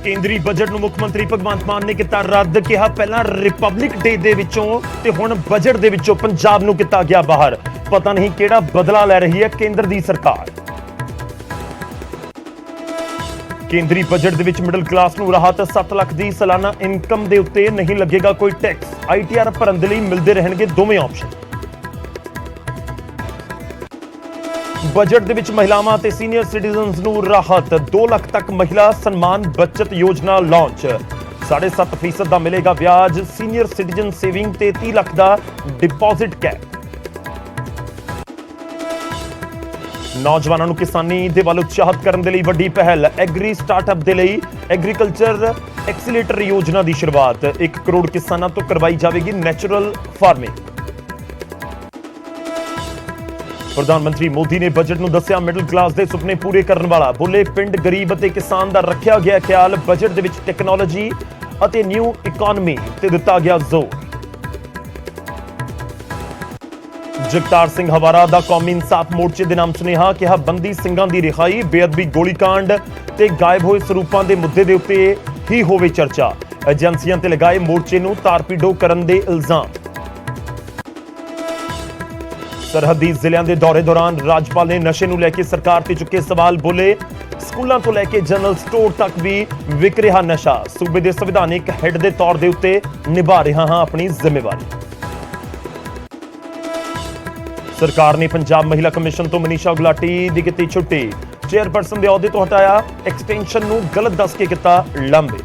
ਕੇਂਦਰੀ ਬਜਟ ਨੂੰ ਮੁੱਖ ਮੰਤਰੀ ਭਗਵੰਤ ਮਾਨ ਨੇ ਕੀਤਾ ਰੱਦ। ਕਿਹਾ ਪਹਿਲਾਂ ਰਿਪਬਲਿਕ ਡੇ ਦੇ ਵਿੱਚੋਂ ਤੇ ਹੁਣ ਬਜਟ ਦੇ ਵਿੱਚੋਂ ਪੰਜਾਬ ਨੂੰ ਕੀਤਾ ਗਿਆ ਬਾਹਰ। ਪਤਾ ਨਹੀਂ ਕਿਹੜਾ ਬਦਲਾ ਲੈ ਰਹੀ ਹੈ ਕੇਂਦਰ ਦੀ ਸਰਕਾਰ। ਕੇਂਦਰੀ ਬਜਟ ਦੇ ਵਿੱਚ ਮਿਡਲ ਕਲਾਸ ਨੂੰ ਰਾਹਤ। 7 ਲੱਖ ਦੀ ਸਾਲਾਨਾ ਇਨਕਮ ਦੇ ਉੱਤੇ ਨਹੀਂ ਲੱਗੇਗਾ ਕੋਈ ਟੈਕਸ। ITR ਭਰਨ ਦੇ ਲਈ ਮਿਲਦੇ ਰਹਿਣਗੇ ਦੋਵੇਂ ਆਪਸ਼ਨ। ਬਜਟ ਦੇ ਵਿੱਚ ਮਹਿਲਾਵਾਂ ਤੇ ਸੀਨੀਅਰ ਸਿਟੀਜ਼ਨਸ ਨੂੰ ਰਾਹਤ। 2 ਲੱਖ ਤੱਕ ਮਹਿਲਾ ਸਨਮਾਨ ਬਚਤ ਯੋਜਨਾ ਲਾਂਚ। 7.5% ਦਾ ਮਿਲੇਗਾ ਵਿਆਜ। ਸੀਨੀਅਰ ਸਿਟੀਜ਼ਨ ਸੇਵਿੰਗ ਤੇ 30 ਲੱਖ ਦਾ ਡਿਪੋਜ਼ਿਟ ਕੈਪ। ਨੌਜਵਾਨਾਂ ਨੂੰ ਕਿਸਾਨੀ ਦੇ ਵੱਲ ਉਤਸ਼ਾਹਿਤ ਕਰਨ ਦੇ ਲਈ ਵੱਡੀ ਪਹਿਲ। ਐਗਰੀ ਸਟਾਰਟਅਪ ਦੇ ਲਈ ਐਗਰੀਕਲਚਰ ਐਕਸੀਲੇਟਰ ਯੋਜਨਾ ਦੀ ਸ਼ੁਰੂਆਤ। 1 ਕਰੋੜ ਕਿਸਾਨਾਂ ਤੋਂ ਕਰਵਾਈ ਜਾਵੇਗੀ ਨੈਚੁਰਲ ਫਾਰਮਿੰਗ। ਪ੍ਰਧਾਨ ਮੰਤਰੀ ਮੋਦੀ ਨੇ ਬਜਟ ਨੂੰ ਦੱਸਿਆ ਮਿਡਲ ਕਲਾਸ ਦੇ ਸੁਪਨੇ ਪੂਰੇ ਕਰਨ ਵਾਲਾ। ਬੋਲੇ ਪਿੰਡ ਗਰੀਬ ਅਤੇ ਕਿਸਾਨ ਦਾ ਰੱਖਿਆ ਗਿਆ ਖਿਆਲ। ਬਜਟ ਦੇ ਵਿੱਚ ਟੈਕਨੋਲੋਜੀ ਅਤੇ ਨਿਊ ਇਕਨੋਮੀ ਤੇ ਦਿੱਤਾ ਗਿਆ ਜ਼ੋਰ। ਜਗਤਾਰ ਸਿੰਘ ਹਵਾਰਾ ਦਾ ਕੌਮੀ ਇਨਸਾਫ ਮੋਰਚੇ ਦੇ ਨਾਮ ਸੁਨੇਹਾ। ਕਿਹਾ ਬੰਦੀ ਸਿੰਘਾਂ ਦੀ ਰਿਹਾਈ, ਬੇਅਦਬੀ, ਗੋਲੀकांड ਤੇ ਗਾਇਬ ਹੋਏ ਸਰੂਪਾਂ ਦੇ ਮੁੱਦੇ ਦੇ ਉੱਤੇ ਹੀ ਹੋਵੇ ਚਰਚਾ। ਏਜੰਸੀਆਂ ਤੇ ਲਗਾਏ ਮੋਰਚੇ ਨੂੰ ਤਾਰਪੀਡੋ ਕਰਨ ਦੇ ਇਲਜ਼ਾਮ। ਸਰਹੱਦੀ ਜ਼ਿਲ੍ਹਿਆਂ ਦੇ ਦੌਰੇ ਦੌਰਾਨ ਰਾਜਪਾਲ ਨੇ ਨਸ਼ੇ ਨੂੰ ਲੈ ਕੇ ਸਰਕਾਰ ਤੇ ਚੁੱਕੇ ਸਵਾਲ। ਬੋਲੇ ਸਕੂਲਾਂ ਤੋਂ ਲੈ ਕੇ ਜਨਰਲ ਸਟੋਰ ਤੱਕ ਵੀ ਵਿਕ ਰਿਹਾ ਨਸ਼ਾ। ਸੂਬੇ ਦੇ ਸੰਵਿਧਾਨਿਕ ਹੈੱਡ ਦੇ ਤੌਰ ਦੇ ਉੱਤੇ ਨਿਭਾ ਰਿਹਾ ਹਾਂ ਆਪਣੀ ਜ਼ਿੰਮੇਵਾਰੀ। ਸਰਕਾਰ ਨੇ ਪੰਜਾਬ ਮਹਿਲਾ ਕਮਿਸ਼ਨ ਤੋਂ ਮਨੀਸ਼ਾ ਗੁਲਾਟੀ ਦੀ ਕੀਤੀ ਛੁੱਟੀ। ਚੇਅਰਪਰਸਨ ਦੇ ਅਹੁਦੇ ਤੋਂ ਹਟਾਇਆ। ਐਕਸਟੈਂਸ਼ਨ ਨੂੰ ਗਲਤ ਦੱਸ ਕੇ ਕੀਤਾ ਲਾਂਭੇ।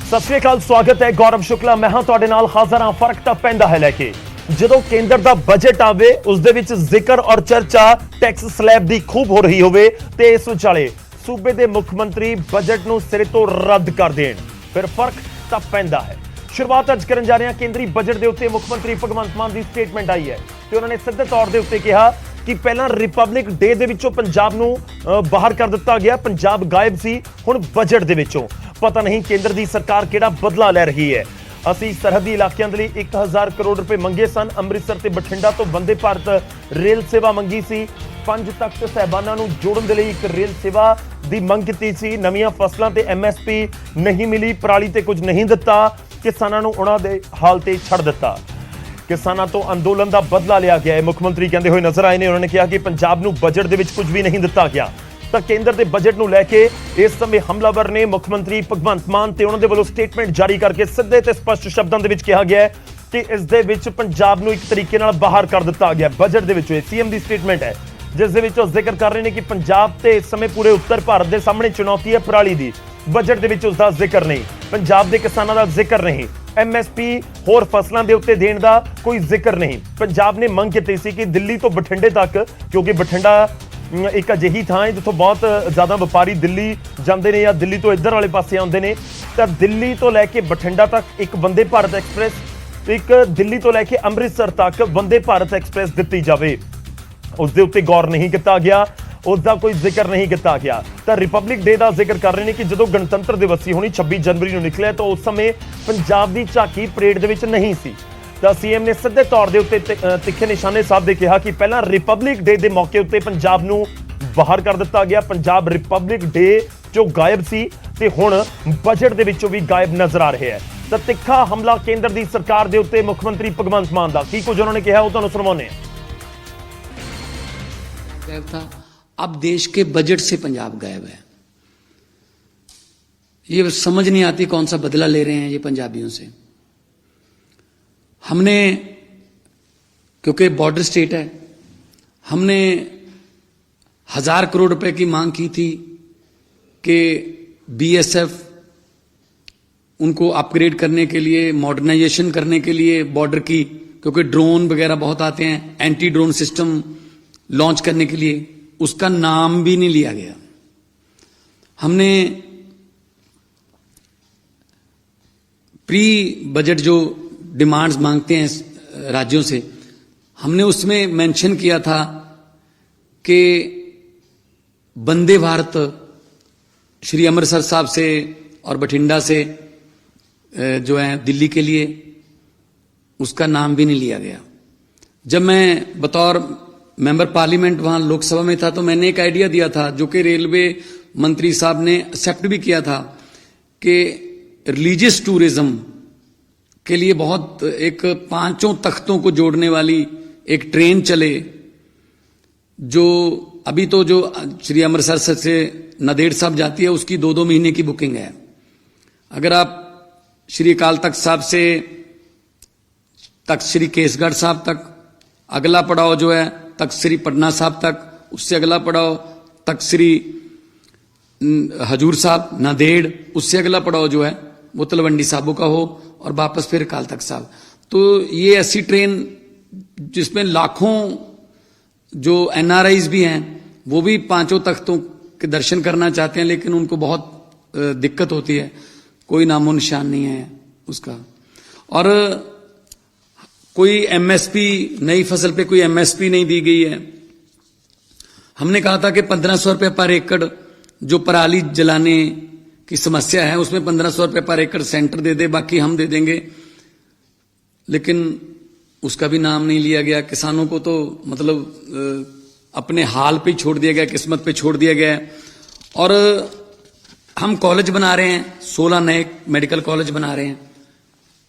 ਸਤਿ ਸ਼੍ਰੀ ਅਕਾਲ, ਸਵਾਗਤ ਹੈ। ਗੌਰਵ ਸ਼ੁਕਲਾ ਮੈਂ ਹਾਂ ਤੁਹਾਡੇ ਨਾਲ ਹਾਜ਼ਰ ਹਾਂ। ਫਰਕ ਤਾਂ ਪੈਂਦਾ ਹੈ ਲੈ ਕੇ ਜਦੋਂ ਕੇਂਦਰ ਦਾ ਬਜਟ ਆਵੇ ਉਸ ਦੇ ਵਿੱਚ ਜ਼ਿਕਰ ਔਰ ਚਰਚਾ ਟੈਕਸ ਸਲੈਬ ਦੀ ਖੂਬ ਹੋ ਰਹੀ ਹੋਵੇ ਤੇ ਇਸ ਵਿਚਾਲੇ ਸੂਬੇ ਦੇ ਮੁੱਖ ਮੰਤਰੀ ਬਜਟ ਨੂੰ ਸਿਰੇ ਤੋਂ ਰੱਦ ਕਰ ਦੇਣ, ਫਿਰ ਫਰਕ ਤਾਂ ਪੈਂਦਾ ਹੈ। ਸ਼ੁਰੂਆਤ ਅੱਜ ਕਰਨ ਜਾ ਰਹੇ ਹਾਂ ਕੇਂਦਰੀ ਬਜਟ ਦੇ ਉੱਤੇ। ਮੁੱਖ ਮੰਤਰੀ ਭਗਵੰਤ ਮਾਨ ਦੀ ਸਟੇਟਮੈਂਟ ਆਈ ਹੈ ਤੇ ਉਹਨਾਂ ਨੇ ਸਿੱਧੇ ਤੌਰ ਦੇ ਉੱਤੇ ਕਿਹਾ ਕਿ ਪਹਿਲਾਂ ਰਿਪਬਲਿਕ ਡੇ ਦੇ ਵਿੱਚੋਂ ਪੰਜਾਬ ਨੂੰ ਬਾਹਰ ਕਰ ਦਿੱਤਾ ਗਿਆ। ਪੰਜਾਬ ਗਾਇਬ ਸੀ, ਹੁਣ ਬਜਟ ਦੇ ਵਿੱਚੋਂ ਪਤਾ ਨਹੀਂ ਕੇਂਦਰ ਦੀ ਸਰਕਾਰ ਕਿਹੜਾ ਬਦਲਾ ਲੈ ਰਹੀ ਹੈ। ਅਸੀਂ ਸਰਹੱਦੀ ਇਲਾਕਿਆਂ ਦੇ ਲਈ 1000 ਕਰੋੜ ਰੁਪਏ ਮੰਗੇ ਸਨ। ਅੰਮ੍ਰਿਤਸਰ ਤੇ ਬਠਿੰਡਾ ਤੋਂ ਵੰਦੇ ਭਾਰਤ ਰੇਲ ਸੇਵਾ ਮੰਗੀ ਸੀ। 5 ਤਖਤ ਸਾਹਿਬਾਨਾਂ ਨੂੰ ਜੋੜਨ ਦੇ ਲਈ ਇੱਕ ਰੇਲ ਸੇਵਾ ਦੀ ਮੰਗ ਕੀਤੀ ਸੀ। ਨਵੀਆਂ ਫਸਲਾਂ ਤੇ MSP ਨਹੀਂ ਮਿਲੀ। ਪਰਾਲੀ ਤੇ ਕੁਝ ਨਹੀਂ ਦਿੱਤਾ। ਕਿਸਾਨਾਂ ਨੂੰ ਉਹਨਾਂ ਦੇ ਹਾਲ ਤੇ ਛੱਡ ਦਿੱਤਾ। ਕਿਸਾਨਾਂ ਤੋਂ ਅੰਦੋਲਨ ਦਾ ਬਦਲਾ ਲਿਆ ਗਿਆ ਹੈ। ਮੁੱਖ ਮੰਤਰੀ ਕਹਿੰਦੇ ਹੋਏ ਨਜ਼ਰ ਆਏ ਨੇ। ਉਹਨਾਂ ਨੇ ਕਿਹਾ ਕਿ ਪੰਜਾਬ ਨੂੰ ਬਜਟ ਦੇ ਵਿੱਚ ਕੁਝ ਵੀ ਨਹੀਂ ਦਿੱਤਾ ਗਿਆ। ਤਾਂ ਕੇਂਦਰ ਦੇ ਬਜਟ ਨੂੰ ਲੈ ਕੇ ਇਸ ਸਮੇਂ ਹਮਲਾਵਰ ਨੇ ਮੁੱਖ ਮੰਤਰੀ ਭਗਵੰਤ ਮਾਨ ਤੇ ਉਹਨਾਂ ਦੇ ਵੱਲੋਂ ਸਟੇਟਮੈਂਟ ਜਾਰੀ ਕਰਕੇ ਸਿੱਧੇ ਤੇ ਸਪਸ਼ਟ ਸ਼ਬਦਾਂ ਦੇ ਵਿੱਚ ਕਿਹਾ ਗਿਆ ਹੈ ਕਿ ਇਸ ਦੇ ਵਿੱਚ ਪੰਜਾਬ ਨੂੰ ਇੱਕ ਤਰੀਕੇ ਨਾਲ ਬਾਹਰ ਕਰ ਦਿੱਤਾ ਗਿਆ। ਬਜਟ ਦੇ ਵਿੱਚ CM ਦੀ ਸਟੇਟਮੈਂਟ ਹੈ ਜਿਸ ਦੇ ਵਿੱਚ ਉਹ ਜ਼ਿਕਰ ਕਰ ਰਹੇ ਨੇ ਕਿ ਪੰਜਾਬ ਤੇ ਇਸ ਸਮੇਂ ਪੂਰੇ ਉੱਤਰ ਭਾਰਤ ਦੇ ਸਾਹਮਣੇ ਚੁਣੌਤੀ ਹੈ ਪਰਾਲੀ ਦੀ। ਬਜਟ ਦੇ ਵਿੱਚ ਉਸ ਦਾ ਜ਼ਿਕਰ ਨਹੀਂ। ਪੰਜਾਬ ਦੇ ਕਿਸਾਨਾਂ ਦਾ ਜ਼ਿਕਰ ਨਹੀਂ। MSP ਹੋਰ ਫਸਲਾਂ ਦੇ ਉੱਤੇ ਦੇਣ ਦਾ ਕੋਈ ਜ਼ਿਕਰ ਨਹੀਂ। ਪੰਜਾਬ ਨੇ ਮੰਗ ਕੀਤੀ ਸੀ ਕਿ ਦਿੱਲੀ ਤੋਂ ਬਠਿੰਡੇ ਤੱਕ, ਕਿਉਂਕਿ ਬਠਿੰਡਾ ਇੱਕ ਅਜਿਹੀ ਥਾਂ ਹੈ ਜਿੱਥੋਂ ਬਹੁਤ ਜ਼ਿਆਦਾ ਵਪਾਰੀ ਦਿੱਲੀ ਜਾਂਦੇ ਨੇ ਜਾਂ ਦਿੱਲੀ ਤੋਂ ਇੱਧਰ ਵਾਲੇ ਪਾਸੇ ਆਉਂਦੇ ਨੇ, ਤਾਂ ਦਿੱਲੀ ਤੋਂ ਲੈ ਕੇ ਬਠਿੰਡਾ ਤੱਕ ਇੱਕ ਵੰਦੇ ਭਾਰਤ ਐਕਸਪ੍ਰੈਸ, ਇੱਕ ਦਿੱਲੀ ਤੋਂ ਲੈ ਕੇ ਅੰਮ੍ਰਿਤਸਰ ਤੱਕ ਵੰਦੇ ਭਾਰਤ ਐਕਸਪ੍ਰੈਸ ਦਿੱਤੀ ਜਾਵੇ। ਉਸ ਦੇ ਉੱਤੇ ਗੌਰ ਨਹੀਂ ਕੀਤਾ ਗਿਆ, ਉਸ ਦਾ ਕੋਈ ਜ਼ਿਕਰ ਨਹੀਂ ਕੀਤਾ ਗਿਆ। ਤਾਂ ਰਿਪਬਲਿਕ ਡੇ ਦਾ ਜ਼ਿਕਰ ਕਰ ਰਹੇ ਨੇ ਕਿ ਜਦੋਂ ਗਣਤੰਤਰ ਦਿਵਸ ਸੀ ਹੁਣੀ 26 ਜਨਵਰੀ ਨੂੰ ਨਿਕਲਿਆ ਤਾਂ ਉਸ ਸਮੇਂ ਪੰਜਾਬ ਦੀ ਝਾਕੀ ਪਰੇਡ ਦੇ ਵਿੱਚ ਨਹੀਂ ਸੀ। ਤਾਂ CM ਨੇ ਸਿੱਧੇ ਤੌਰ ਦੇ ਉੱਤੇ ਤਿੱਖੇ ਨਿਸ਼ਾਨੇ ਸਾਹਿਬ ਦੇ ਕਿਹਾ ਕਿ ਪਹਿਲਾਂ ਰਿਪਬਲਿਕ ਡੇ ਦੇ ਮੌਕੇ ਉੱਤੇ ਪੰਜਾਬ ਨੂੰ ਬਾਹਰ ਕਰ ਦਿੱਤਾ ਗਿਆ। ਪੰਜਾਬ ਰਿਪਬਲਿਕ ਡੇ ਜੋ ਗਾਇਬ ਸੀ ਤੇ ਹੁਣ ਬਜਟ ਦੇ ਵਿੱਚੋਂ ਵੀ ਗਾਇਬ ਨਜ਼ਰ ਆ ਰਿਹਾ ਹੈ। ਤਾਂ ਤਿੱਖਾ ਹਮਲਾ ਕੇਂਦਰ ਦੀ ਸਰਕਾਰ ਦੇ ਉੱਤੇ ਮੁੱਖ ਮੰਤਰੀ ਭਗਵੰਤ ਮਾਨ ਦਾ। ਕੀ ਕੁਝ ਉਹਨਾਂ ਨੇ ਕਿਹਾ ਉਹ ਤੁਹਾਨੂੰ ਸੁਣਾਉਂਦੇ ਹਾਂ। अब देश के बजट से पंजाब गायब है। ये समझ नहीं आती कौन सा बदला ले रहे हैं ये पंजाबियों से। हमने, क्योंकि बॉर्डर स्टेट है, हमने 1000 करोड़ रुपए की मांग की थी कि BSF उनको अपग्रेड करने के लिए, मॉडर्नाइजेशन करने के लिए बॉर्डर की, क्योंकि ड्रोन वगैरह बहुत आते हैं, एंटी ड्रोन सिस्टम लॉन्च करने के लिए, उसका नाम भी नहीं लिया गया। हमने प्री बजट जो डिमांड्स मांगते हैं राज्यों से, हमने उसमें मेंशन किया था कि वंदे भारत श्री अमृतसर साहब से और बठिंडा से जो है दिल्ली के लिए, उसका नाम भी नहीं लिया गया। जब मैं बतौर मेंबर पार्लियामेंट वहां लोकसभा में था तो मैंने एक आइडिया दिया था जो कि रेलवे मंत्री साहब ने एक्सेप्ट भी किया था कि रिलीजियस टूरिज्म के लिए बहुत एक 5 तख्तों को जोड़ने वाली एक ट्रेन चले, जो अभी तो जो श्री अमृतसर से नांदेड़ साहब जाती है उसकी 2-2 महीने की बुकिंग है। अगर आप श्री अकाल तख्त साहब से तख्त श्री केसगढ़ साहब तक, अगला पड़ाव जो है तख्त श्री पटना साहब तक, उससे अगला पड़ाव तख्त श्री हजूर साहब नांदेड़, उससे अगला पड़ाव जो है वो तलवंडी साहबों का हो और वापस फिर अकाल तख्त साहब। तो ये ऐसी ट्रेन जिसमें लाखों जो एनआरआईज भी हैं वो भी 5 तख्तों के दर्शन करना चाहते हैं, लेकिन उनको बहुत दिक्कत होती है, कोई नामो निशान नहीं है उसका। और कोई एमएसपी, नई फसल पे कोई एमएसपी नहीं दी गई है। हमने कहा था कि 1500 रुपये पर एकड़ जो पराली जलाने की समस्या है उसमें 1500 रुपये पर एकड़ सेंटर दे दे, बाकी हम दे देंगे, लेकिन उसका भी नाम नहीं लिया गया। किसानों को तो मतलब अपने हाल पे छोड़ दिया गया, किस्मत पे छोड़ दिया गया। और हम कॉलेज बना रहे हैं, 16 नए मेडिकल कॉलेज बना रहे हैं।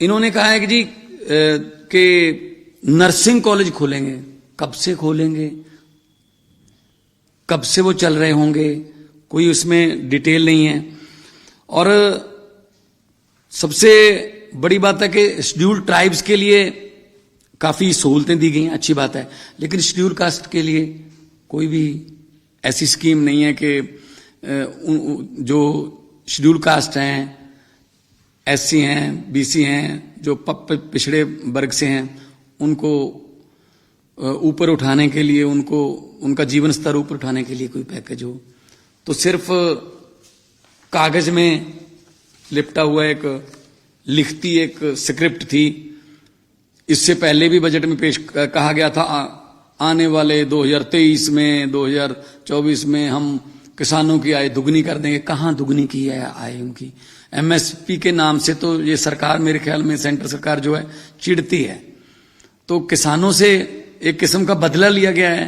इन्होंने कहा है कि जी कि नर्सिंग कॉलेज खोलेंगे। कब से खोलेंगे, कब से वो चल रहे होंगे, कोई उसमें डिटेल नहीं है। और सबसे बड़ी बात है कि शेड्यूल्ड ट्राइब्स के लिए काफी सहूलतें दी गई हैं, अच्छी बात है, लेकिन शेड्यूल कास्ट के लिए कोई भी ऐसी स्कीम नहीं है कि जो शेड्यूल कास्ट हैं, एससी हैं, बीसी हैं, जो पिछड़े वर्ग से हैं, उनको ऊपर उठाने के लिए, उनको उनका जीवन स्तर ऊपर उठाने के लिए कोई पैकेज हो। तो सिर्फ कागज में लिपटा हुआ एक लिखती एक स्क्रिप्ट थी। इससे पहले भी बजट में पेश कहा गया था आने वाले 2023 में 2024 में हम किसानों की आय दुगनी कर देंगे। कहाँ दुगनी की है आय उनकी? एमएसपी के नाम से तो ये सरकार, मेरे ख्याल में सेंट्रल सरकार जो है चिढ़ती है। तो किसानों से एक किस्म का बदला लिया गया है,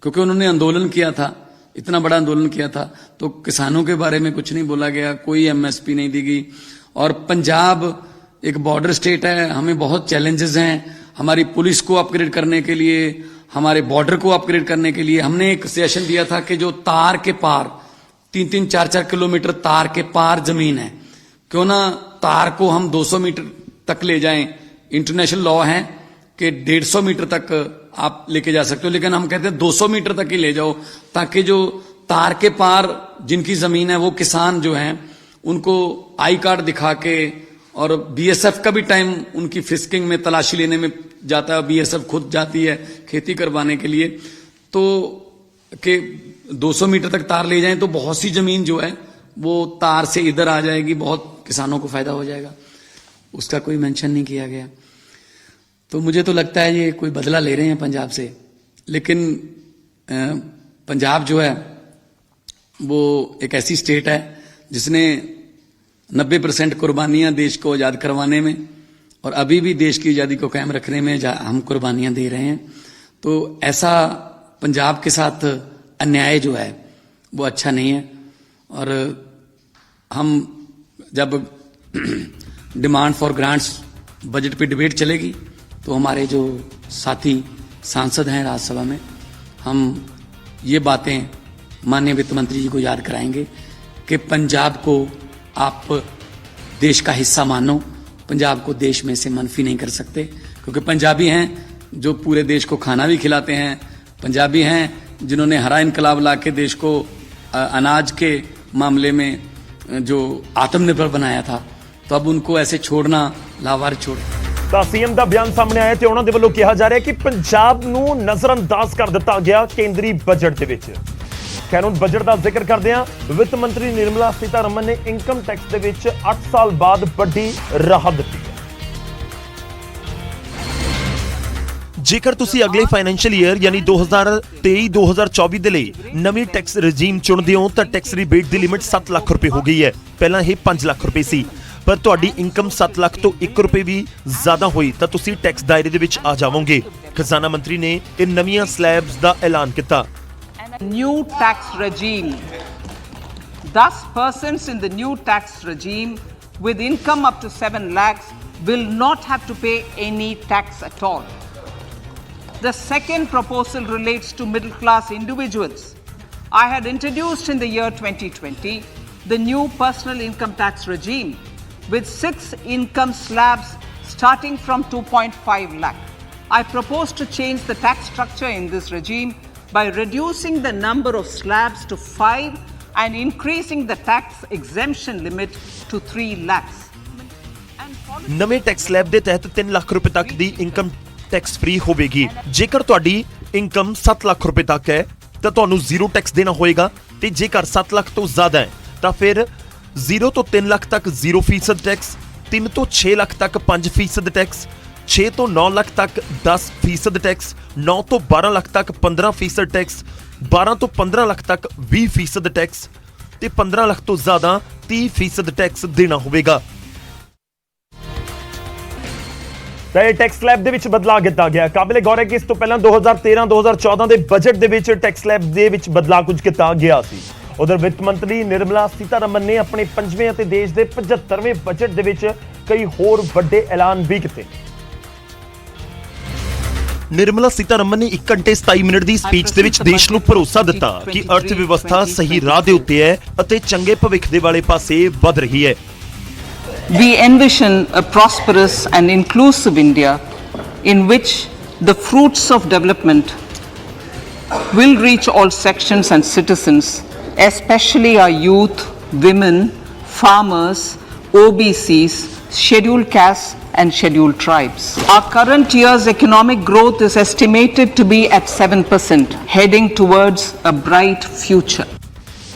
क्योंकि उन्होंने आंदोलन किया था, इतना बड़ा आंदोलन किया था, तो किसानों के बारे में कुछ नहीं बोला गया, कोई एमएसपी नहीं दी गई। और पंजाब एक बॉर्डर स्टेट है, हमें बहुत चैलेंजेस हैं। हमारी पुलिस को अपग्रेड करने के लिए, हमारे बॉर्डर को अपग्रेड करने के लिए हमने एक सजेशन दिया था कि जो तार के पार 3-3, 4-4 किलोमीटर तार के पार जमीन है, क्यों ना तार को हम 200 मीटर तक ले जाएं। इंटरनेशनल लॉ है कि 150 मीटर तक आप लेके जा सकते हो, लेकिन हम कहते हैं 200 मीटर तक ही ले जाओ, ताकि जो तार के पार जिनकी जमीन है वो किसान जो हैं उनको आई कार्ड दिखा के, और बीएसएफ का भी टाइम उनकी फिस्किंग में, तलाशी लेने में जाता है, बीएसएफ खुद जाती है खेती करवाने के लिए, तो कि 200 मीटर तक तार ले जाएं तो बहुत सी जमीन जो है वो तार से इधर आ जाएगी, बहुत किसानों को फायदा हो जाएगा। उसका कोई मेंशन नहीं किया गया। तो मुझे तो लगता है ये कोई बदला ले रहे हैं पंजाब से, लेकिन पंजाब जो है वो एक ऐसी स्टेट है जिसने 90% कुर्बानियां देश को आज़ाद करवाने में और अभी भी देश की आज़ादी को कायम रखने में हम कुर्बानियां दे रहे हैं। तो ऐसा पंजाब के साथ अन्याय जो है वो अच्छा नहीं है। और हम जब डिमांड फॉर ग्रांट्स बजट पे डिबेट चलेगी तो हमारे जो साथी सांसद हैं राज्यसभा में, हम ये बातें माननीय वित्त मंत्री जी को याद कराएंगे कि पंजाब को आप देश का हिस्सा मानो, पंजाब को देश में से मनफी नहीं कर सकते, क्योंकि पंजाबी हैं जो पूरे देश को खाना भी खिलाते हैं, पंजाबी हैं जिन्होंने हरा इनकलाब ला के देश को अनाज के मामले में जो आत्मनिर्भर बनाया था। तो अब उनको ऐसे छोड़ना लावार छोड़। ਤਾਂ ਸੀਐਮ ਦਾ ਬਿਆਨ ਸਾਹਮਣੇ ਆਇਆ ਤੇ ਉਹਨਾਂ ਦੇ ਵੱਲੋਂ ਕਿਹਾ ਜਾ ਰਿਹਾ ਕਿ ਪੰਜਾਬ ਨੂੰ ਨਜ਼ਰਅੰਦਾਜ਼ ਕਰ ਦਿੱਤਾ ਗਿਆ ਕੇਂਦਰੀ ਬਜਟ ਦੇ ਵਿੱਚ। ਖੈਰ ਹੁਣ ਬਜਟ ਦਾ ਜ਼ਿਕਰ ਕਰਦੇ ਹਾਂ, ਵਿੱਤ ਮੰਤਰੀ ਨਿਰਮਲਾ ਸੀਤਾਰਮਨ ਨੇ ਇਨਕਮ ਟੈਕਸ ਦੇ ਵਿੱਚ 8 ਸਾਲ ਬਾਅਦ ਵੱਡੀ ਰਾਹਤ ਦਿੱਤੀ ਹੈ। ਜੇਕਰ ਤੁਸੀਂ ਅਗਲੇ ਫਾਈਨੈਂਸ਼ੀਅਲ ਈਅਰ ਯਾਨੀ 2023-2024 ਦੇ ਲਈ ਨਵੀਂ ਟੈਕਸ ਰਜੀਮ ਚੁਣਦੇ ਹੋ ਤਾਂ ਟੈਕਸ ਰਿਬੇਟ ਦੀ ਲਿਮਿਟ 7 ਲੱਖ ਰੁਪਏ ਹੋ ਗਈ ਹੈ। ਪਹਿਲਾਂ ਇਹ 5 ਲੱਖ ਰੁਪਏ ਸੀ, ਪਰ ਤੁਹਾਡੀ ਇਨਕਮ 7 ਲੱਖ ਤੋਂ 1 ਰੁਪਏ ਵੀ ਜ਼ਿਆਦਾ ਹੋਈ ਤਾਂ ਤੁਸੀਂ ਟੈਕਸ ਦਾਇਰੇ ਦੇ ਵਿੱਚ ਆ ਜਾਵੋਗੇ। ਖਜ਼ਾਨਾ ਮੰਤਰੀ ਨੇ ਇਹ ਨਵੀਆਂ ਸਲੈਬਸ ਦਾ ਐਲਾਨ ਕੀਤਾ। New tax regime. Thus, persons in the new tax regime with income up to 7 lakhs will not have to pay any tax at all. The second proposal relates to middle class individuals. I had introduced in the year 2020 the new personal income tax regime with 6 income slabs starting from 2.5 lakh. I propose to change the tax structure in this regime by reducing the number of slabs to 5 and increasing the tax exemption limit to 3 lakhs. ਨਵੇਂ tax slab ਦੇ ਤਹਿਤ 3 ਲੱਖ ਰੁਪਏ ਤੱਕ ਦੀ income tax free ਹੋਵੇਗੀ। ਜੇਕਰ ਤੁਹਾਡੀ income 7 lakh ਰੁਪਏ ਤੱਕ ਹੈ ਤਾਂ ਤੁਹਾਨੂੰ ਜ਼ੀਰੋ ਟੈਕਸ ਦੇਣਾ ਹੋਏਗਾ, ਤੇ ਜੇਕਰ 7 ਲੱਖ ਤੋਂ ਜ਼ਿਆਦਾ ਹੈ ਤਾਂ ਫਿਰ 0 ਤੋਂ 3 ਲੱਖ ਤੱਕ 0% ਟੈਕਸ, 3 ਤੋਂ 6 ਲੱਖ ਤੱਕ 5% ਟੈਕਸ, 6 ਤੋਂ 9 ਲੱਖ ਤੱਕ 10% ਟੈਕਸ, 9 ਤੋਂ 12 ਲੱਖ ਤੱਕ 15% ਟੈਕਸ, 12 ਤੋਂ 15 ਲੱਖ ਤੱਕ 20% ਟੈਕਸ ਤੇ 15 ਲੱਖ ਤੋਂ ਜ਼ਿਆਦਾ 30% ਟੈਕਸ ਦੇਣਾ ਹੋਵੇਗਾ। ਤਾਂ ਇਹ ਟੈਕਸ ਸਲੈਬ ਦੇ ਵਿੱਚ ਬਦਲਾਅ ਕੀਤਾ ਗਿਆ। ਕਾਬਿਲੇ ਗੌਰ ਹੈ ਕਿ ਇਸ ਤੋਂ ਪਹਿਲਾਂ 2013-2014 ਦੇ ਬਜਟ ਦੇ ਵਿੱਚ ਟੈਕਸ ਸਲੈਬ ਦੇ ਵਿੱਚ ਬਦਲਾਅ ਕੁਝ ਕੀਤਾ ਗਿਆ ਸੀ। ਉਧਰ ਵਿੱਤ ਮੰਤਰੀ ਨਿਰਮਲਾ ਸੀਤਾਰਮਨ ਨੇ ਆਪਣੇ 5ਵੇਂ ਅਤੇ ਦੇਸ਼ ਦੇ 75ਵੇਂ ਬਜਟ ਦੇ ਵਿੱਚ ਕਈ ਹੋਰ ਵੱਡੇ ਐਲਾਨ ਵੀ ਕੀਤੇ। ਨਿਰਮਲਾ ਸੀਤਾਰਮਨ ਨੇ 1 ਘੰਟੇ 27 ਮਿੰਟ ਦੀ ਸਪੀਚ ਦੇ ਵਿੱਚ ਦੇਸ਼ ਨੂੰ ਭਰੋਸਾ ਦਿੱਤਾ ਕਿ ਅਰਥ ਵਿਵਸਥਾ ਸਹੀ ਰਾਹ ਦੇ ਉੱਤੇ ਹੈ ਅਤੇ ਚੰਗੇ ਭਵਿੱਖ ਦੇ ਵਾਲੇ ਪਾਸੇ ਵਧ ਰਹੀ ਹੈ। We envision a prosperous and inclusive India in which the fruits of development will reach all sections and citizens, especially our youth, women, farmers, OBCs, scheduled castes and scheduled tribes. Our current year's economic growth is estimated to be at 7%, heading towards a bright future.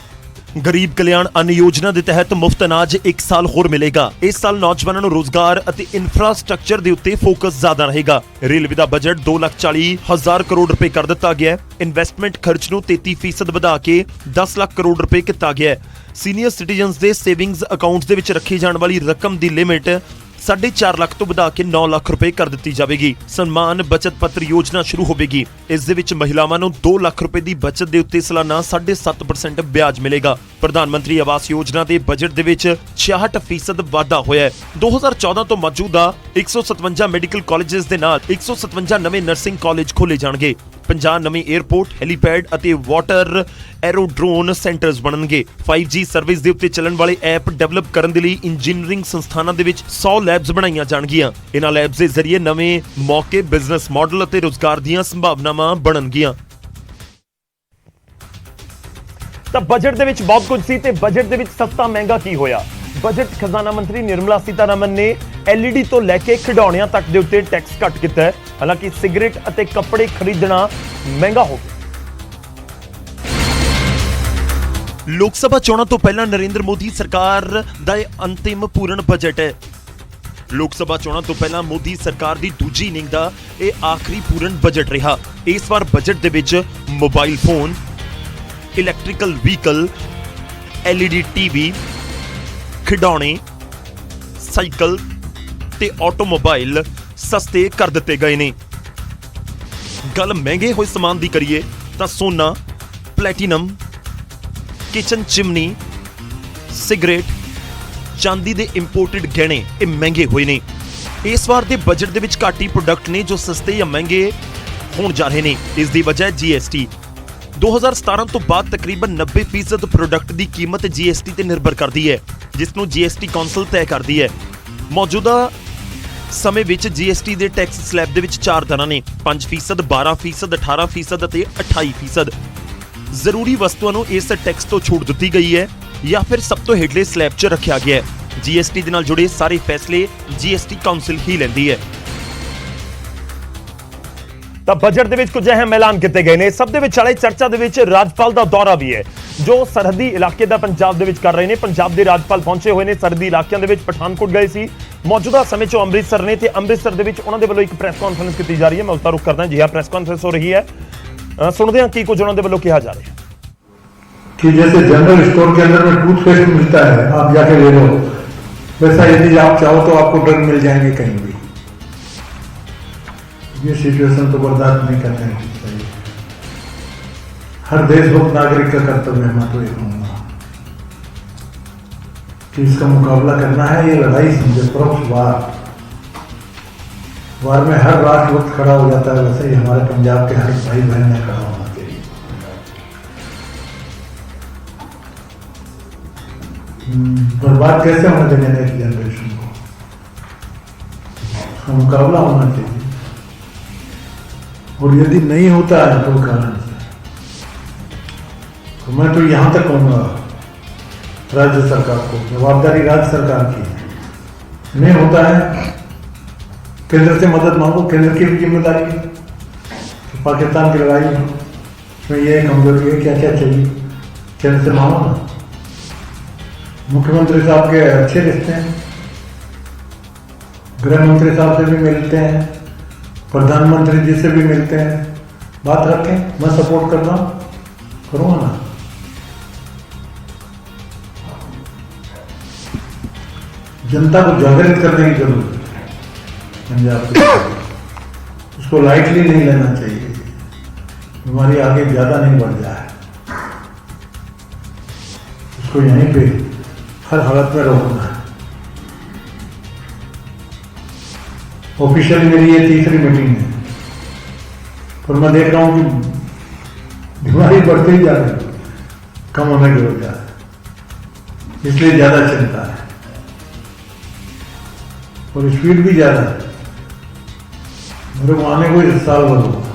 Garib Kalyan ਅੰਨ ਯੋਜਨਾ ਦੇ ਤਹਿਤ ਮੁਫਤ ਅਨਾਜ 1 ਸਾਲ ਹੋਰ ਮਿਲੇਗਾ। ਇਸ ਸਾਲ ਨੌਜਵਾਨਾਂ ਨੂੰ ਰੋਜ਼ਗਾਰ ਅਤੇ ਇਨਫਰਾਸਟ੍ਰਕਚਰ ਦੇ ਉੱਤੇ ਫੋਕਸ ਜ਼ਿਆਦਾ ਰਹੇਗਾ। ਰੇਲਵੇ ਦਾ ਬਜਟ 2,40,000 ਕਰੋੜ ਰੁਪਏ ਕਰ ਦਿੱਤਾ ਗਿਆ ਹੈ। ਇਨਵੈਸਟਮੈਂਟ ਖਰਚ ਨੂੰ 33% ਵਧਾ ਕੇ 10 ਲੱਖ ਕਰੋੜ ਰੁਪਏ ਕੀਤਾ ਗਿਆ ਹੈ। ਸੀਨੀਅਰ ਸਿਟੀਜ਼ਨਸ ਦੇ ਸੇਵਿੰਗਸ ਅਕਾਊਂਟਸ ਦੇ ਵਿੱਚ ਰੱਖੀ ਜਾਣ ਵਾਲੀ ਰਕਮ ਦੀ ਲਿਮਿਟ 4.5 ਲੱਖ ਤੋਂ ਵਧਾ ਕੇ 9 ਲੱਖ ਰੁਪਏ ਕਰ ਦਿੱਤੀ ਜਾਵੇਗੀ। ਸਨਮਾਨ ਬਚਤ ਪੱਤਰ ਯੋਜਨਾ ਸ਼ੁਰੂ ਹੋਵੇਗੀ। ਇਸ ਦੇ ਵਿੱਚ ਮਹਿਲਾਵਾਂ ਨੂੰ 2 ਲੱਖ ਰੁਪਏ ਦੀ ਬਚਤ ਦੇ ਉੱਤੇ ਸਾਲਾਨਾ 7.5% ਵਿਆਜ ਮਿਲੇਗਾ। ਪ੍ਰਧਾਨ ਮੰਤਰੀ ਆਵਾਸ ਯੋਜਨਾ ਦੇ ਬਜਟ ਦੇ ਵਿੱਚ 66% ਵਾਧਾ ਹੋਇਆ ਹੈ। 2014 ਤੋਂ ਮੌਜੂਦਾ 157 ਮੈਡੀਕਲ ਕਾਲਜਸ ਦੇ ਨਾਲ 157 ਨਵੇਂ ਨਰਸਿੰਗ ਕਾਲਜ ਖੋਲੇ ਜਾਣਗੇ। 50 ਨਵੇਂ 에ਅਰਪੋਰਟ, ਹੈਲੀਪੈਡ ਅਤੇ ਵਾਟਰ ਐਰੋਡਰੋਨ ਸੈਂਟਰਸ ਬਣਨਗੇ। 5G ਸਰਵਿਸ ਦੇ ਉੱਤੇ ਚੱਲਣ ਵਾਲੇ ਐਪ ਡਿਵੈਲਪ ਕਰਨ ਦੇ ਲਈ ਇੰਜੀਨੀਅਰਿੰਗ ਸੰਸਥਾਨਾਂ ਦੇ ਵਿੱਚ 100 ਲੈਬਸ ਬਣਾਈਆਂ ਜਾਣਗੀਆਂ। ਇਹਨਾਂ ਲੈਬਸ ਦੇ ਜ਼ਰੀਏ ਨਵੇਂ ਮੌਕੇ, ਬਿਜ਼ਨਸ ਮਾਡਲ ਅਤੇ ਰੋਜ਼ਗਾਰ ਦੀਆਂ ਸੰਭਾਵਨਾਵਾਂ ਬਣਨਗੀਆਂ। ਤਾਂ ਬਜਟ ਦੇ ਵਿੱਚ ਬਹੁਤ ਕੁਝ ਸੀ, ਤੇ ਬਜਟ ਦੇ ਵਿੱਚ ਸਸਤਾ ਮਹਿੰਗਾ ਕੀ ਹੋਇਆ। ਬਜਟ ਖਜ਼ਾਨਾ ਮੰਤਰੀ ਨਿਰਮਲਾ ਸੀਤਾਰਮਨ ਨੇ LED ਤੋਂ ਲੈ ਕੇ ਖਿਡੌਣਿਆਂ ਤੱਕ ਦੇ ਉੱਤੇ ਟੈਕਸ ਘੱਟ ਕੀਤਾ ਹੈ। ਹਾਲਾਂਕਿ ਸਿਗਰਟ ਅਤੇ ਕੱਪੜੇ ਖਰੀਦਣਾ ਮਹਿੰਗਾ ਹੋ ਗਿਆ। ਲੋਕ ਸਭਾ ਚੋਣਾਂ ਤੋਂ ਪਹਿਲਾਂ ਨਰਿੰਦਰ ਮੋਦੀ ਸਰਕਾਰ ਦਾ ਇਹ ਅੰਤਿਮ ਪੂਰਨ ਬਜਟ ਹੈ। ਲੋਕ ਸਭਾ ਚੋਣਾਂ ਤੋਂ ਪਹਿਲਾਂ ਮੋਦੀ ਸਰਕਾਰ ਦੀ ਦੂਜੀ ਇਨਿੰਗ ਦਾ ਇਹ ਆਖਰੀ ਪੂਰਨ ਬਜਟ ਰਿਹਾ। ਇਸ ਵਾਰ ਬਜਟ ਦੇ ਵਿੱਚ mobile phone, electrical vehicle, LED TV, ਖਿਡੌਣੇ, ਸਾਈਕਲ ਤੇ ਆਟੋਮੋਬਾਈਲ ਸਸਤੇ ਕਰ ਦਿੱਤੇ ਗਏ ਨੇ। ਗੱਲ ਮਹਿੰਗੇ ਹੋਏ ਸਮਾਨ ਦੀ ਕਰੀਏ ਤਾਂ ਸੋਨਾ, ਪਲੈਟੀਨਮ, ਕਿਚਨ ਚਿਮਨੀ, ਸਿਗਰਟ, ਚਾਂਦੀ ਦੇ ਇੰਪੋਰਟਡ ਗਹਿਣੇ ਇਹ ਮਹਿੰਗੇ ਹੋਏ ਨੇ। ਇਸ ਵਾਰ ਦੇ ਬਜਟ ਦੇ ਵਿੱਚ ਘੱਟ ਹੀ ਪ੍ਰੋਡਕਟ ਨੇ ਜੋ ਸਸਤੇ ਜਾਂ ਮਹਿੰਗੇ ਹੋਣ ਜਾ ਰਹੇ ਨੇ। ਇਸ ਦੀ ਵਜ੍ਹਾ GST। 2017 ਤੋਂ ਬਾਅਦ ਤਕਰੀਬਨ 90% ਪ੍ਰੋਡਕਟ ਦੀ ਕੀਮਤ GST ਤੇ ਨਿਰਭਰ ਕਰਦੀ ਹੈ, ਜਿਸ ਨੂੰ GST ਕੌਂਸਲ ਤੈਅ ਕਰਦੀ ਹੈ। ਮੌਜੂਦਾ ਸਮੇਂ ਵਿੱਚ GST ਦੇ ਟੈਕਸ ਸਲੈਬ ਦੇ ਵਿੱਚ 4 ਦਰਾਂ ਨੇ: 5%, 12%, 18% ਅਤੇ 28%। ਜ਼ਰੂਰੀ ਵਸਤੂਆਂ ਨੂੰ ਇਸ ਟੈਕਸ ਤੋਂ ਛੂਟ ਦਿੱਤੀ ਗਈ ਹੈ ਜਾਂ ਫਿਰ ਸਭ ਤੋਂ ਹੇਠਲੇ ਸਲੈਬ 'ਚ ਰੱਖਿਆ ਗਿਆ ਹੈ। GST ਦੇ ਨਾਲ ਜੁੜੇ ਸਾਰੇ ਫੈਸਲੇ GST ਕੌਂਸਲ ਹੀ ਲੈਂਦੀ ਹੈ। ਤਾਂ ਬਜਟ ਦੇ ਵਿੱਚ ਕੁਝ ਅਹਿਮ ਐਲਾਨ ਕੀਤੇ ਗਏ ਨੇ। ਸਭ ਦੇ ਵਿਚਾਲੇ ਚਰਚਾ ਦੇ ਵਿੱਚ ਰਾਜਪਾਲ ਦਾ ਦੌਰਾ ਵੀ ਹੈ, ਜੋ ਸਰਹੱਦੀ ਇਲਾਕੇ ਦਾ ਪੰਜਾਬ ਦੇ ਵਿੱਚ ਕਰ ਰਹੇ ਨੇ। ਪੰਜਾਬ ਦੇ ਰਾਜਪਾਲ ਪਹੁੰਚੇ ਹੋਏ ਨੇ ਸਰਹੱਦੀ ਇਲਾਕਿਆਂ ਦੇ ਵਿੱਚ। ਪਠਾਨਕੋਟ ਗਏ ਸੀ, ਮੌਜੂਦਾ ਸਮੇਂ 'ਚ ਅੰਮ੍ਰਿਤਸਰ ਨੇ ਤੇ ਅੰਮ੍ਰਿਤਸਰ ਦੇ ਵਿੱਚ ਉਹਨਾਂ ਦੇ ਵੱਲੋਂ ਇੱਕ ਪ੍ਰੈਸ ਕਾਨਫਰੰਸ ਕੀਤੀ ਜਾ ਰਹੀ ਹੈ। ਮੈਂ ਉਸਦਾ ਰੁਖ ਕਰਦਾ ਜੀ ਹਾਂ, ਪ੍ਰੈਸ ਕਾਨਫਰੰਸ ਹੋ ਰਹੀ ਹੈ, ਸੁਣਦੇ ਹਾਂ ਕੀ कुछ ਉਹਨਾਂ ਦੇ ਵੱਲੋਂ ਕਿਹਾ ਜਾ ਰਿਹਾ है। कि जैसे जनरल स्टोर के अंदर में टूथपेस्ट मिलता है, आप जाके ले लो, वैसा यदि आप चाहो तो आपको ड्रग मिल जाएंगे कहीं भी। ये सिचुएशन तो बर्दाश्त नहीं करने की चाहिए। हर देशभक्त नागरिक का कर्तव्य है, मैं तो ये कहूँगा कि इसका मुकाबला करना है। ये लड़ाई समझे परोक्ष वार में हर राष्ट्र वक्त खड़ा हो जाता है, वैसे ही हमारे पंजाब के हर भाई बहन ने खड़ा होना चाहिए। बर्बाद कैसे होने देंगे नेक्स्ट जनरेशन को, उसका मुकाबला होना चाहिए। और यदि नहीं होता है तो कारण से, तो मैं तो यहां तक कहूंगा राज्य सरकार को, जवाबदारी राज्य सरकार की है। नहीं होता है, केंद्र से मदद मांगो, केंद्र की भी जिम्मेदारी है। तो पाकिस्तान की लड़ाई में ये कमजोरी है, क्या क्या चाहिए केंद्र से मांगो ना। मुख्यमंत्री साहब के अच्छे रिश्ते हैं, गृह मंत्री साहब से भी मिलते हैं, प्रधानमंत्री जी से भी मिलते हैं, बात रखें, मैं सपोर्ट कर रहा हूं, करूंगा ना। जनता को जागृत करने की जरूरत है पंजाब के, उसको लाइटली नहीं लेना चाहिए, बीमारी आगे ज्यादा नहीं बढ़ जाए, उसको यहीं पे हर हालत में रोकना है। ऑफिशियली मेरी ये तीसरी मीटिंग है, पर मैं देख रहा हूं कि बीमारी बढ़ते ही जा रही है, कम होने की वजह, इसलिए ज्यादा चिंता है और स्पीड भी ज्यादा है। मेरे को आने को 1 साल भर होगा,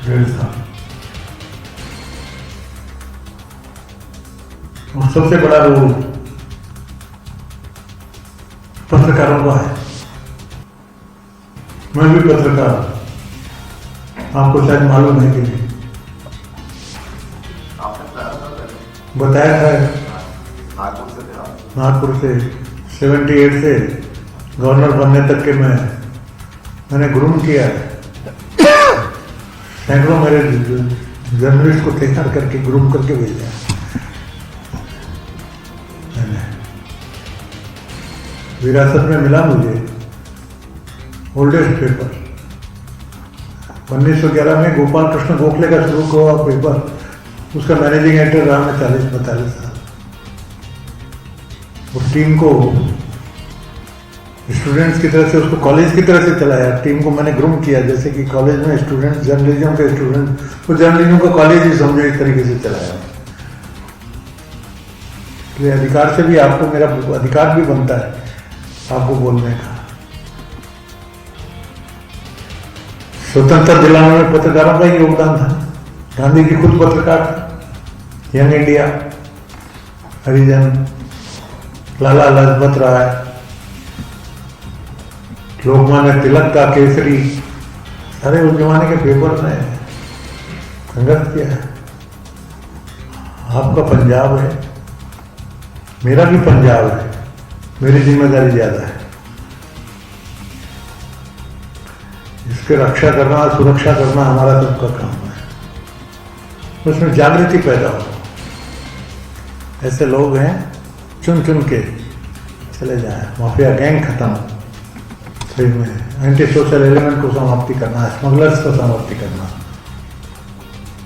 1.5 साल। और सबसे बड़ा रोल पत्रकारों का है। मैं भी पत्रकार, आपको शायद मालूम है कि नहीं, बताया था नागपुर से 78 से गवर्नर बनने तक के मैंने ग्रूम किया है। सैकड़ों मेरे जर्नलिस्ट को तैयार करके ग्रूम करके भेजा है। विरासत में मिला मुझे ओल्डेस्ट पेपर 1911 में गोपाल कृष्ण गोखले का शुरू हुआ पेपर, उसका मैनेजिंग एडिटर रहा मैं 40-42 साल। उस टीम को स्टूडेंट्स की तरह से, उसको कॉलेज की तरह से चलाया। टीम को मैंने ग्रूम किया, जैसे कि कॉलेज में स्टूडेंट, जर्नलिज्म के स्टूडेंट, वो जर्नलिज्म को कॉलेज ही समझो, इस तरीके से चलाया। इसलिए अधिकार से भी आपको, मेरा अधिकार भी बनता है आपको बोलने का। स्वतंत्रता दिलाने में पत्रकारों का ही योगदान था। गांधी जी खुद पत्रकार थे। यंग इंडिया, हरिजन, लाला लाजपत राय, लोकमान्य तिलक का केसरी, सारे उस जमाने के पेपर ने संघर्ष किया है। आपका पंजाब है, मेरा भी पंजाब है, मेरी जिम्मेदारी ज्यादा है। इसके रक्षा करना, सुरक्षा करना हमारा सबका काम है। उसमें जागृति पैदा हो। ऐसे लोग हैं चुन चुन के चले जाए, माफिया गैंग खत्म, सही में एंटी सोशल एलिमेंट को समाप्ति करना, स्मगलर्स को समाप्ति करना,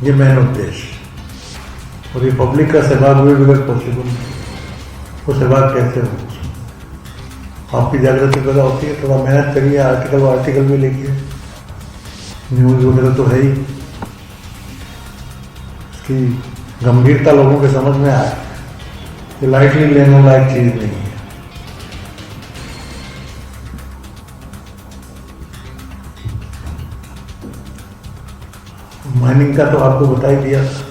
ये मेन उद्देश्य। और ये पब्लिक का सहभाग भी बगैर पॉसिबल, वो सहभाग कैसे हो? आपकी जागृति पैदा होती है, थोड़ा मेहनत करिए, आर्टिकल भी लिखिए, न्यूज वगैरह तो है ही, उसकी गंभीरता लोगों के समझ में आए, ये लाइटली लेने लायक चीज नहीं है। माइनिंग का तो आपको बता ही दिया था।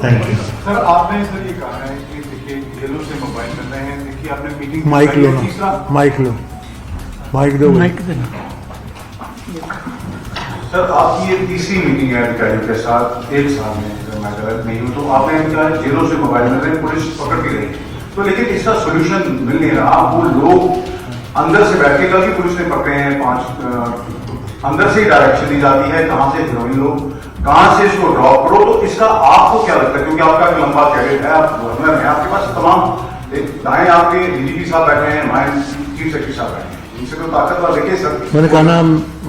Thank you sir. आपने सर ये कहा है कि देखिए ये लोग से मोबाइल कर रहे हैं, देखिए आपने मीटिंग माइक लो, माइक लो, माइक दो, माइक देना। सर आपकी ये तीसरी मीटिंग है अधिकारियों के साथ एक साल में, अगर मैं गलत नहीं हूँ तो आपने इनका जेलों से मोबाइल मिल रहे, पुलिस पकड़ भी रही है, तो लेकिन इसका सोल्यूशन मिल नहीं रहा। वो लोग अंदर से बैठ के, कल भी पुलिस ने पकड़े हैं 5, अंदर से ही डायरेक्शन दी जाती है कहाँ से हिरोइन लोग, कहाँ से इसको ड्रॉप करो। तो इसका आपको क्या लगता है, क्योंकि आपका एक लंबा कैरियर है, आप गवर्नर हैं, आपके पास तमाम दाएं आपके डीजीपी साहब बैठे हैं, बाएं चीफ सेक्रेटरी साहब बैठे हैं, इनसे तो ताकतवर देखिए सर। मैंने कहा ना,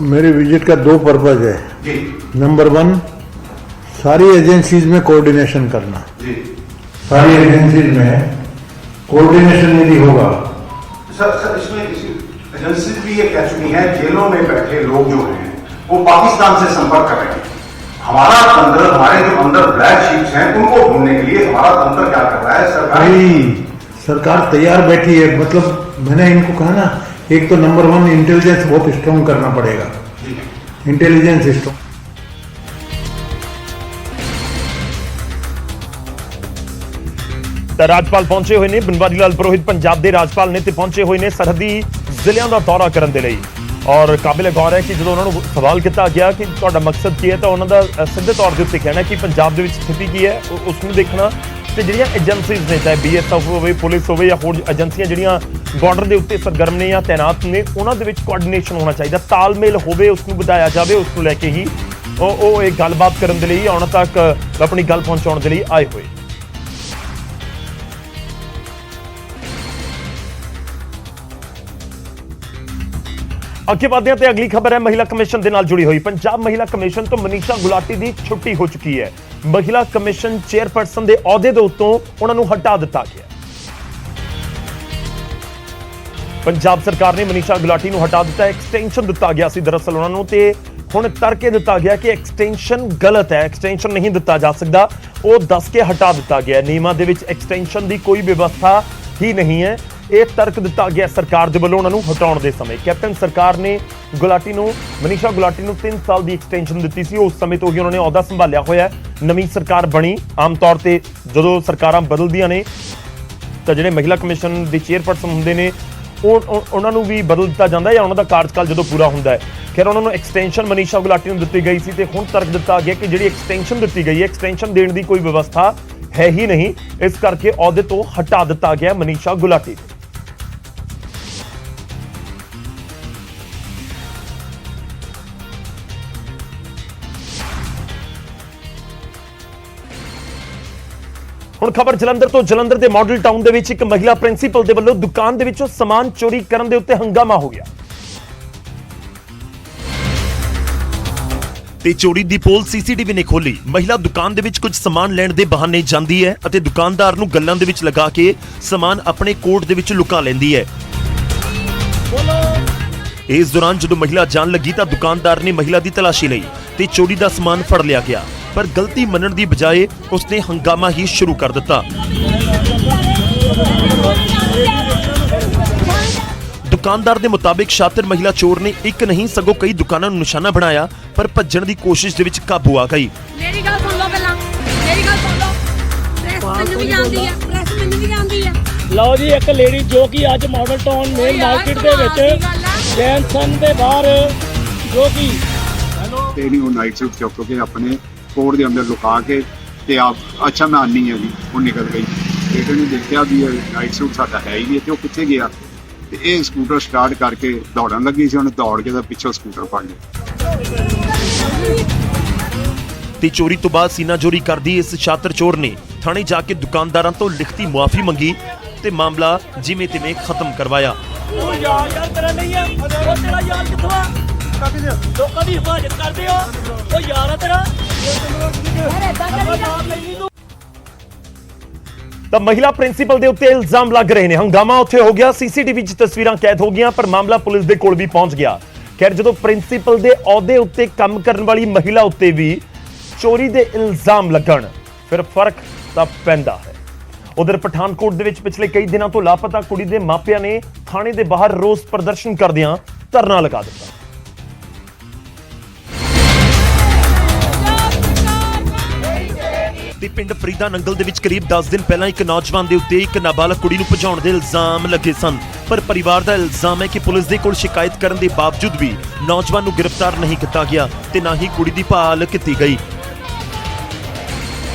मेरे विजिट का 2 पर्पज है जी नंबर 1 सारी एजेंसीज में कोऑर्डिनेशन करना। जी सारी एजेंसीज में कोऑर्डिनेशन यदि होगा, सर इसमें एजेंसीज भी ये कह चुकी हैं, जेलों में बैठे लोग जो हैं वो पाकिस्तान से संपर्क कर रहे हैं। हमारा तंत्र, हमारे जो अंदर ब्लैक शीप्स हैं उनको ढूंढने के लिए हमारा तंत्र क्या कर रहा है? सरकार तैयार बैठी है। मतलब मैंने इनको कहा ना, एक तो नंबर 1 इंटेलिजेंस बहुत स्ट्रांग करना पड़ेगा, इंटेलिजेंस स्ट्रांग। ਤਾਂ ਰਾਜਪਾਲ ਪਹੁੰਚੇ ਹੋਏ ਨੇ, ਬਨਵਾਰੀ ਲਾਲ ਪੁਰੋਹਿਤ ਪੰਜਾਬ ਦੇ ਰਾਜਪਾਲ ਨੇ ਤੇ ਪਹੁੰਚੇ ਹੋਏ ਨੇ ਸਰਹੱਦੀ ਜ਼ਿਲ੍ਹਿਆਂ ਦਾ ਦੌਰਾ ਕਰਨ ਦੇ ਲਈ। ਔਰ ਕਾਬਿਲ ਗੌਰ ਹੈ ਕਿ ਜਦੋਂ ਉਹਨਾਂ ਨੂੰ ਸਵਾਲ ਕੀਤਾ ਗਿਆ ਕਿ ਤੁਹਾਡਾ ਮਕਸਦ ਕੀ ਹੈ ਤਾਂ ਉਹਨਾਂ ਦਾ ਸਿੱਧੇ ਤੌਰ ਦੇ ਉੱਤੇ ਕਹਿਣਾ ਕਿ ਪੰਜਾਬ ਦੇ ਵਿੱਚ ਸਥਿਤੀ ਕੀ ਹੈ ਉਸ ਨੂੰ ਦੇਖਣਾ, ਤੇ ਜਿਹੜੀਆਂ ਏਜੰਸੀਜ਼ ਨੇ, ਚਾਹੇ BSF ਹੋਵੇ, ਪੁਲਿਸ ਹੋਵੇ ਜਾਂ ਹੋਰ ਏਜੰਸੀਆਂ ਜਿਹੜੀਆਂ ਬਾਰਡਰ ਦੇ ਉੱਤੇ ਸਰਗਰਮ ਨੇ ਜਾਂ ਤੈਨਾਤ ਨੇ, ਉਹਨਾਂ ਦੇ ਵਿੱਚ ਕੋਆਰਡੀਨੇਸ਼ਨ ਹੋਣਾ ਚਾਹੀਦਾ, ਤਾਲਮੇਲ ਹੋਵੇ, ਉਸ ਨੂੰ ਵਧਾਇਆ ਜਾਵੇ। ਉਸ ਨੂੰ ਲੈ ਕੇ ਹੀ ਉਹ ਇਹ ਗੱਲਬਾਤ ਕਰਨ ਦੇ ਲਈ, ਆਉਣ ਤੱਕ ਆਪਣੀ ਗੱਲ ਪਹੁੰਚਾਉਣ ਦੇ ਲਈ ਆਏ ਹੋਏ। ਅੱਗੇ ਵਧਦੇ ਹਾਂ ਤੇ ਅਗਲੀ ਖਬਰ ਹੈ ਮਹਿਲਾ ਕਮਿਸ਼ਨ ਦੇ ਨਾਲ ਜੁੜੀ ਹੋਈ। ਪੰਜਾਬ ਮਹਿਲਾ ਕਮਿਸ਼ਨ ਤੋਂ ਮਨੀਸ਼ਾ ਗੁਲਾਟੀ ਦੀ ਛੁੱਟੀ ਹੋ ਚੁੱਕੀ ਹੈ। ਮਹਿਲਾ ਕਮਿਸ਼ਨ ਚੇਅਰਪਰਸਨ ਦੇ ਅਹੁਦੇ ਦੇ ਉੱਤੋਂ ਉਹਨਾਂ ਨੂੰ ਹਟਾ ਦਿੱਤਾ ਗਿਆ। ਪੰਜਾਬ ਸਰਕਾਰ ਨੇ ਮਨੀਸ਼ਾ ਗੁਲਾਟੀ ਨੂੰ ਹਟਾ ਦਿੱਤਾ। ਐਕਸਟੈਂਸ਼ਨ ਦਿੱਤਾ ਗਿਆ ਸੀ ਦਰਅਸਲ ਉਹਨਾਂ ਨੂੰ, ਤੇ ਹੁਣ ਤਰਕੇ ਦਿੱਤਾ ਗਿਆ ਕਿ ਐਕਸਟੈਂਸ਼ਨ ਗਲਤ ਹੈ, ਐਕਸਟੈਂਸ਼ਨ ਨਹੀਂ ਦਿੱਤਾ ਜਾ ਸਕਦਾ। ਉਹ ਦੱਸ ਕੇ ਹਟਾ ਦਿੱਤਾ ਗਿਆ। ਨਿਯਮਾਂ ਦੇ ਵਿੱਚ ਐਕਸਟੈਂਸ਼ਨ ਦੀ ਕੋਈ ਵਿਵਸਥਾ ਹੀ ਨਹੀਂ ਹੈ। ਇਹ ਤਰਕ ਦਿੱਤਾ ਗਿਆ ਸਰਕਾਰ ਦੇ ਵੱਲੋਂ ਉਹਨਾਂ ਨੂੰ ਹਟਾਉਣ ਦੇ ਸਮੇਂ। ਕੈਪਟਨ ਸਰਕਾਰ ਨੇ ਮਨੀਸ਼ਾ ਗੁਲਾਟੀ ਨੂੰ 3 ਸਾਲ ਦੀ ਐਕਸਟੈਂਸ਼ਨ ਦਿੱਤੀ ਸੀ। ਉਸ ਸਮੇਂ ਤੋਂ ਹੀ ਉਹਨਾਂ ਨੇ ਅਹੁਦਾ ਸੰਭਾਲਿਆ ਹੋਇਆ। ਨਵੀਂ ਸਰਕਾਰ ਬਣੀ। ਆਮ ਤੌਰ ਤੇ ਜਦੋਂ ਸਰਕਾਰਾਂ ਬਦਲਦੀਆਂ ਨੇ ਤਾਂ ਜਿਹੜੇ ਮਹਿਲਾ ਕਮਿਸ਼ਨ ਦੇ ਚੇਅਰਪਰਸਨ ਹੁੰਦੇ ਨੇ ਉਹਨਾਂ ਨੂੰ ਵੀ ਬਦਲ ਦਿੱਤਾ ਜਾਂਦਾ ਹੈ ਜਾਂ ਉਹਨਾਂ ਦਾ ਕਾਰਜਕਾਲ ਜਦੋਂ ਪੂਰਾ ਹੁੰਦਾ ਹੈ। ਖੈਰ ਉਹਨਾਂ ਨੂੰ ਐਕਸਟੈਂਸ਼ਨ ਮਨੀਸ਼ਾ ਗੁਲਾਟੀ ਨੂੰ ਦਿੱਤੀ ਗਈ ਸੀ ਤੇ ਹੁਣ ਤਰਕ ਦਿੱਤਾ ਗਿਆ ਕਿ ਜਿਹੜੀ ਐਕਸਟੈਂਸ਼ਨ ਦਿੱਤੀ ਗਈ ਹੈ, ਐਕਸਟੈਂਸ਼ਨ ਦੇਣ ਦੀ ਕੋਈ ਵਿਵਸਥਾ ਹੈ ਹੀ ਨਹੀਂ। ਇਸ ਕਰਕੇ ਅਹੁਦੇ ਤੋਂ ਹਟਾ ਦਿੱਤਾ ਗਿਆ ਮਨੀਸ਼ਾ ਗੁਲਾਟੀ। ਹੁਣ ਖਬਰ ਜਲੰਧਰ ਤੋਂ। ਜਲੰਧਰ ਦੇ ਮਾਡਲ ਟਾਊਨ ਦੇ ਵਿੱਚ ਇੱਕ ਮਹਿਲਾ ਪ੍ਰਿੰਸੀਪਲ ਦੇ ਵੱਲੋਂ ਦੁਕਾਨ ਦੇ ਵਿੱਚੋਂ ਸਮਾਨ ਚੋਰੀ ਕਰਨ ਦੇ ਉੱਤੇ ਹੰਗਾਮਾ ਹੋ ਗਿਆ ਤੇ ਚੋਰੀ ਦੀ ਪੋਲ ਸੀਸੀਟੀਵੀ ਨੇ ਖੋਲੀ। ਮਹਿਲਾ ਦੁਕਾਨ ਦੇ ਵਿੱਚ ਕੁਝ ਸਮਾਨ ਲੈਣ ਦੇ ਬਹਾਨੇ ਜਾਂਦੀ ਹੈ ਅਤੇ ਦੁਕਾਨਦਾਰ ਨੂੰ ਗੱਲਾਂ ਦੇ ਵਿੱਚ ਲਗਾ ਕੇ ਸਮਾਨ ਆਪਣੇ ਕੋਟ ਦੇ ਵਿੱਚ ਲੁਕਾ ਲੈਂਦੀ ਹੈ। ਇਸ ਦੌਰਾਨ ਜਦੋਂ ਮਹਿਲਾ ਜਾਣ ਲੱਗੀ ਤਾਂ ਦੁਕਾਨਦਾਰ ਨੇ ਮਹਿਲਾ ਦੀ ਤਲਾਸ਼ੀ ਲਈ ਤੇ ਚੋਰੀ ਦਾ ਸਮਾਨ ਫੜ ਲਿਆ ਗਿਆ, ਪਰ ਗਲਤੀ ਮੰਨਣ ਦੀ ਬਜਾਏ ਉਸਨੇ ਹੰਗਾਮਾ ਹੀ ਸ਼ੁਰੂ ਕਰ ਦਿੱਤਾ। ਦੁਕਾਨਦਾਰ ਦੇ ਮੁਤਾबिक ਸ਼ਾਤਰ ਮਹਿਲਾ ਚੋਰ ਨੇ ਇੱਕ ਨਹੀਂ ਸਗੋਂ ਕਈ ਦੁਕਾਨਾਂ ਨੂੰ ਨਿਸ਼ਾਨਾ ਬਣਾਇਆ, ਪਰ ਭੱਜਣ ਦੀ ਕੋਸ਼ਿਸ਼ ਦੇ ਵਿੱਚ ਕਾਬੂ ਆ ਗਈ। ਮੇਰੀ ਗੱਲ ਸੁਣ ਲਓ ਪਹਿਲਾਂ, ਮੇਰੀ ਗੱਲ ਸੁਣ ਲਓ। ਪ੍ਰੈਸ ਮੈਨੂੰ ਵੀ ਜਾਂਦੀ ਹੈ, ਪ੍ਰੈਸ ਮੈਨੂੰ ਵੀ ਜਾਂਦੀ ਹੈ। ਲਓ ਜੀ, ਇੱਕ ਲੇਡੀ ਜੋ ਕਿ ਅੱਜ ਮਾਡਲ ਟਾਊਨ ਮੇਨ ਮਾਰਕੀਟ ਦੇ ਵਿੱਚ ਜੈਨਸਨ ਦੇ ਬਾਹਰ ਜੋ ਕਿ ਤੇ ਨਹੀਂ ਉਹ ਨਾਈਟ ਸੂਟ ਚੁੱਕ ਕੇ ਆਪਣੇ ਕੋਟ ਦੇ ਅੰਦਰ ਲੁਕਾ ਕੇ ਤੇ ਆਪ ਅੱਛਾ ਮੈਂ ਆਨੀ ਹੈ ਜੀ ਉਹ ਨਿਕਲ ਗਈ। ਬੇਟੇ ਨੇ ਦੇਖਿਆ ਵੀ ਨਾਈਟ ਸੂਟ ਸਾਡਾ ਹੈ ਹੀ ਨਹੀਂ ਤੇ ਉਹ ਕਿੱਥੇ ਗਿਆ, ਤੇ ਇਹ ਸਕੂਟਰ ਸਟਾਰਟ ਕਰਕੇ ਦੌੜਨ ਲੱਗੀ ਸੀ। ਉਹਨੇ ਦੌੜ ਕੇ ਤਾਂ ਪਿੱਛੋਂ ਸਕੂਟਰ ਫੜ ਲਿਆ ਤੇ ਚੋਰੀ ਤੋਂ ਬਾਅਦ ਸੀਨਾ ਚੋਰੀ ਕਰਦੀ ਇਸ ਸ਼ਾਤਰ ਚੋਰ ਨੇ ਥਾਣੇ ਜਾ ਕੇ ਦੁਕਾਨਦਾਰਾਂ ਤੋਂ ਲਿਖਤੀ ਮੁਆਫੀ ਮੰਗੀ ਤੇ ਮਾਮਲਾ ਜਿਵੇਂ ਤਿਵੇਂ ਖਤਮ ਕਰਵਾਇਆ। ਉਹ ਯਾਰ ਤੇਰਾ ਨਹੀਂ ਆ, ਉਹ ਤੇਰਾ ਯਾਰ ਕਿੱਥੋਂ ਆ? ਲੋਕਾਂ ਦੀ ਹਿਫਾਜ਼ਤ ਕਰਦੇ ਹੋ, ਉਹ ਯਾਰ ਆ ਤੇਰਾ। ਤਾਂ ਮਹਿਲਾ ਪ੍ਰਿੰਸੀਪਲ ਦੇ ਉੱਤੇ ਇਲਜ਼ਾਮ ਲੱਗ ਰਹੇ ਨੇ। ਹੰਗਾਮਾ ਉੱਥੇ ਹੋ ਗਿਆ, ਸੀਸੀਟੀਵੀ 'ਚ ਤਸਵੀਰਾਂ ਕੈਦ ਹੋ ਗਈਆਂ, ਪਰ ਮਾਮਲਾ ਪੁਲਿਸ ਦੇ ਕੋਲ ਵੀ ਪਹੁੰਚ ਗਿਆ। ਖੈਰ ਜਦੋਂ ਪ੍ਰਿੰਸੀਪਲ ਦੇ ਅਹੁਦੇ ਉੱਤੇ ਕੰਮ ਕਰਨ ਵਾਲੀ ਮਹਿਲਾ ਉੱਤੇ ਵੀ ਚੋਰੀ ਦੇ ਇਲਜ਼ਾਮ ਲੱਗਣ ਫਿਰ ਫਰਕ ਤਾਂ ਪੈਂਦਾ ਹੈ। ਉਧਰ ਪਠਾਨਕੋਟ ਦੇ ਵਿੱਚ ਪਿਛਲੇ ਕਈ ਦਿਨਾਂ ਤੋਂ ਲਾਪਤਾ ਕੁੜੀ ਦੇ ਮਾਪਿਆਂ ਨੇ ਥਾਣੇ ਦੇ ਬਾਹਰ ਰੋਸ ਪ੍ਰਦਰਸ਼ਨ ਕਰਦਿਆਂ ਧਰਨਾ ਲਗਾ ਦਿੱਤਾ ਤੇ ਪਿੰਡ ਫਰੀਦਾ ਨੰਗਲ ਦੇ ਵਿੱਚ ਕਰੀਬ 10 ਦਿਨ ਪਹਿਲਾਂ ਇੱਕ ਨੌਜਵਾਨ ਦੇ ਉੱਤੇ ਇੱਕ ਨਾਬਾਲਗ ਕੁੜੀ ਨੂੰ ਭਜਾਉਣ ਦੇ ਇਲਜ਼ਾਮ ਲੱਗੇ ਸਨ, ਪਰ ਪਰਿਵਾਰ ਦਾ ਇਲਜ਼ਾਮ ਹੈ ਕਿ ਪੁਲਿਸ ਦੇ ਕੋਲ ਸ਼ਿਕਾਇਤ ਕਰਨ ਦੇ ਬਾਵਜੂਦ ਵੀ ਨੌਜਵਾਨ ਨੂੰ ਗ੍ਰਿਫਤਾਰ ਨਹੀਂ ਕੀਤਾ ਗਿਆ ਤੇ ਨਾ ਹੀ ਕੁੜੀ ਦੀ ਭਾਲ ਕੀਤੀ ਗਈ।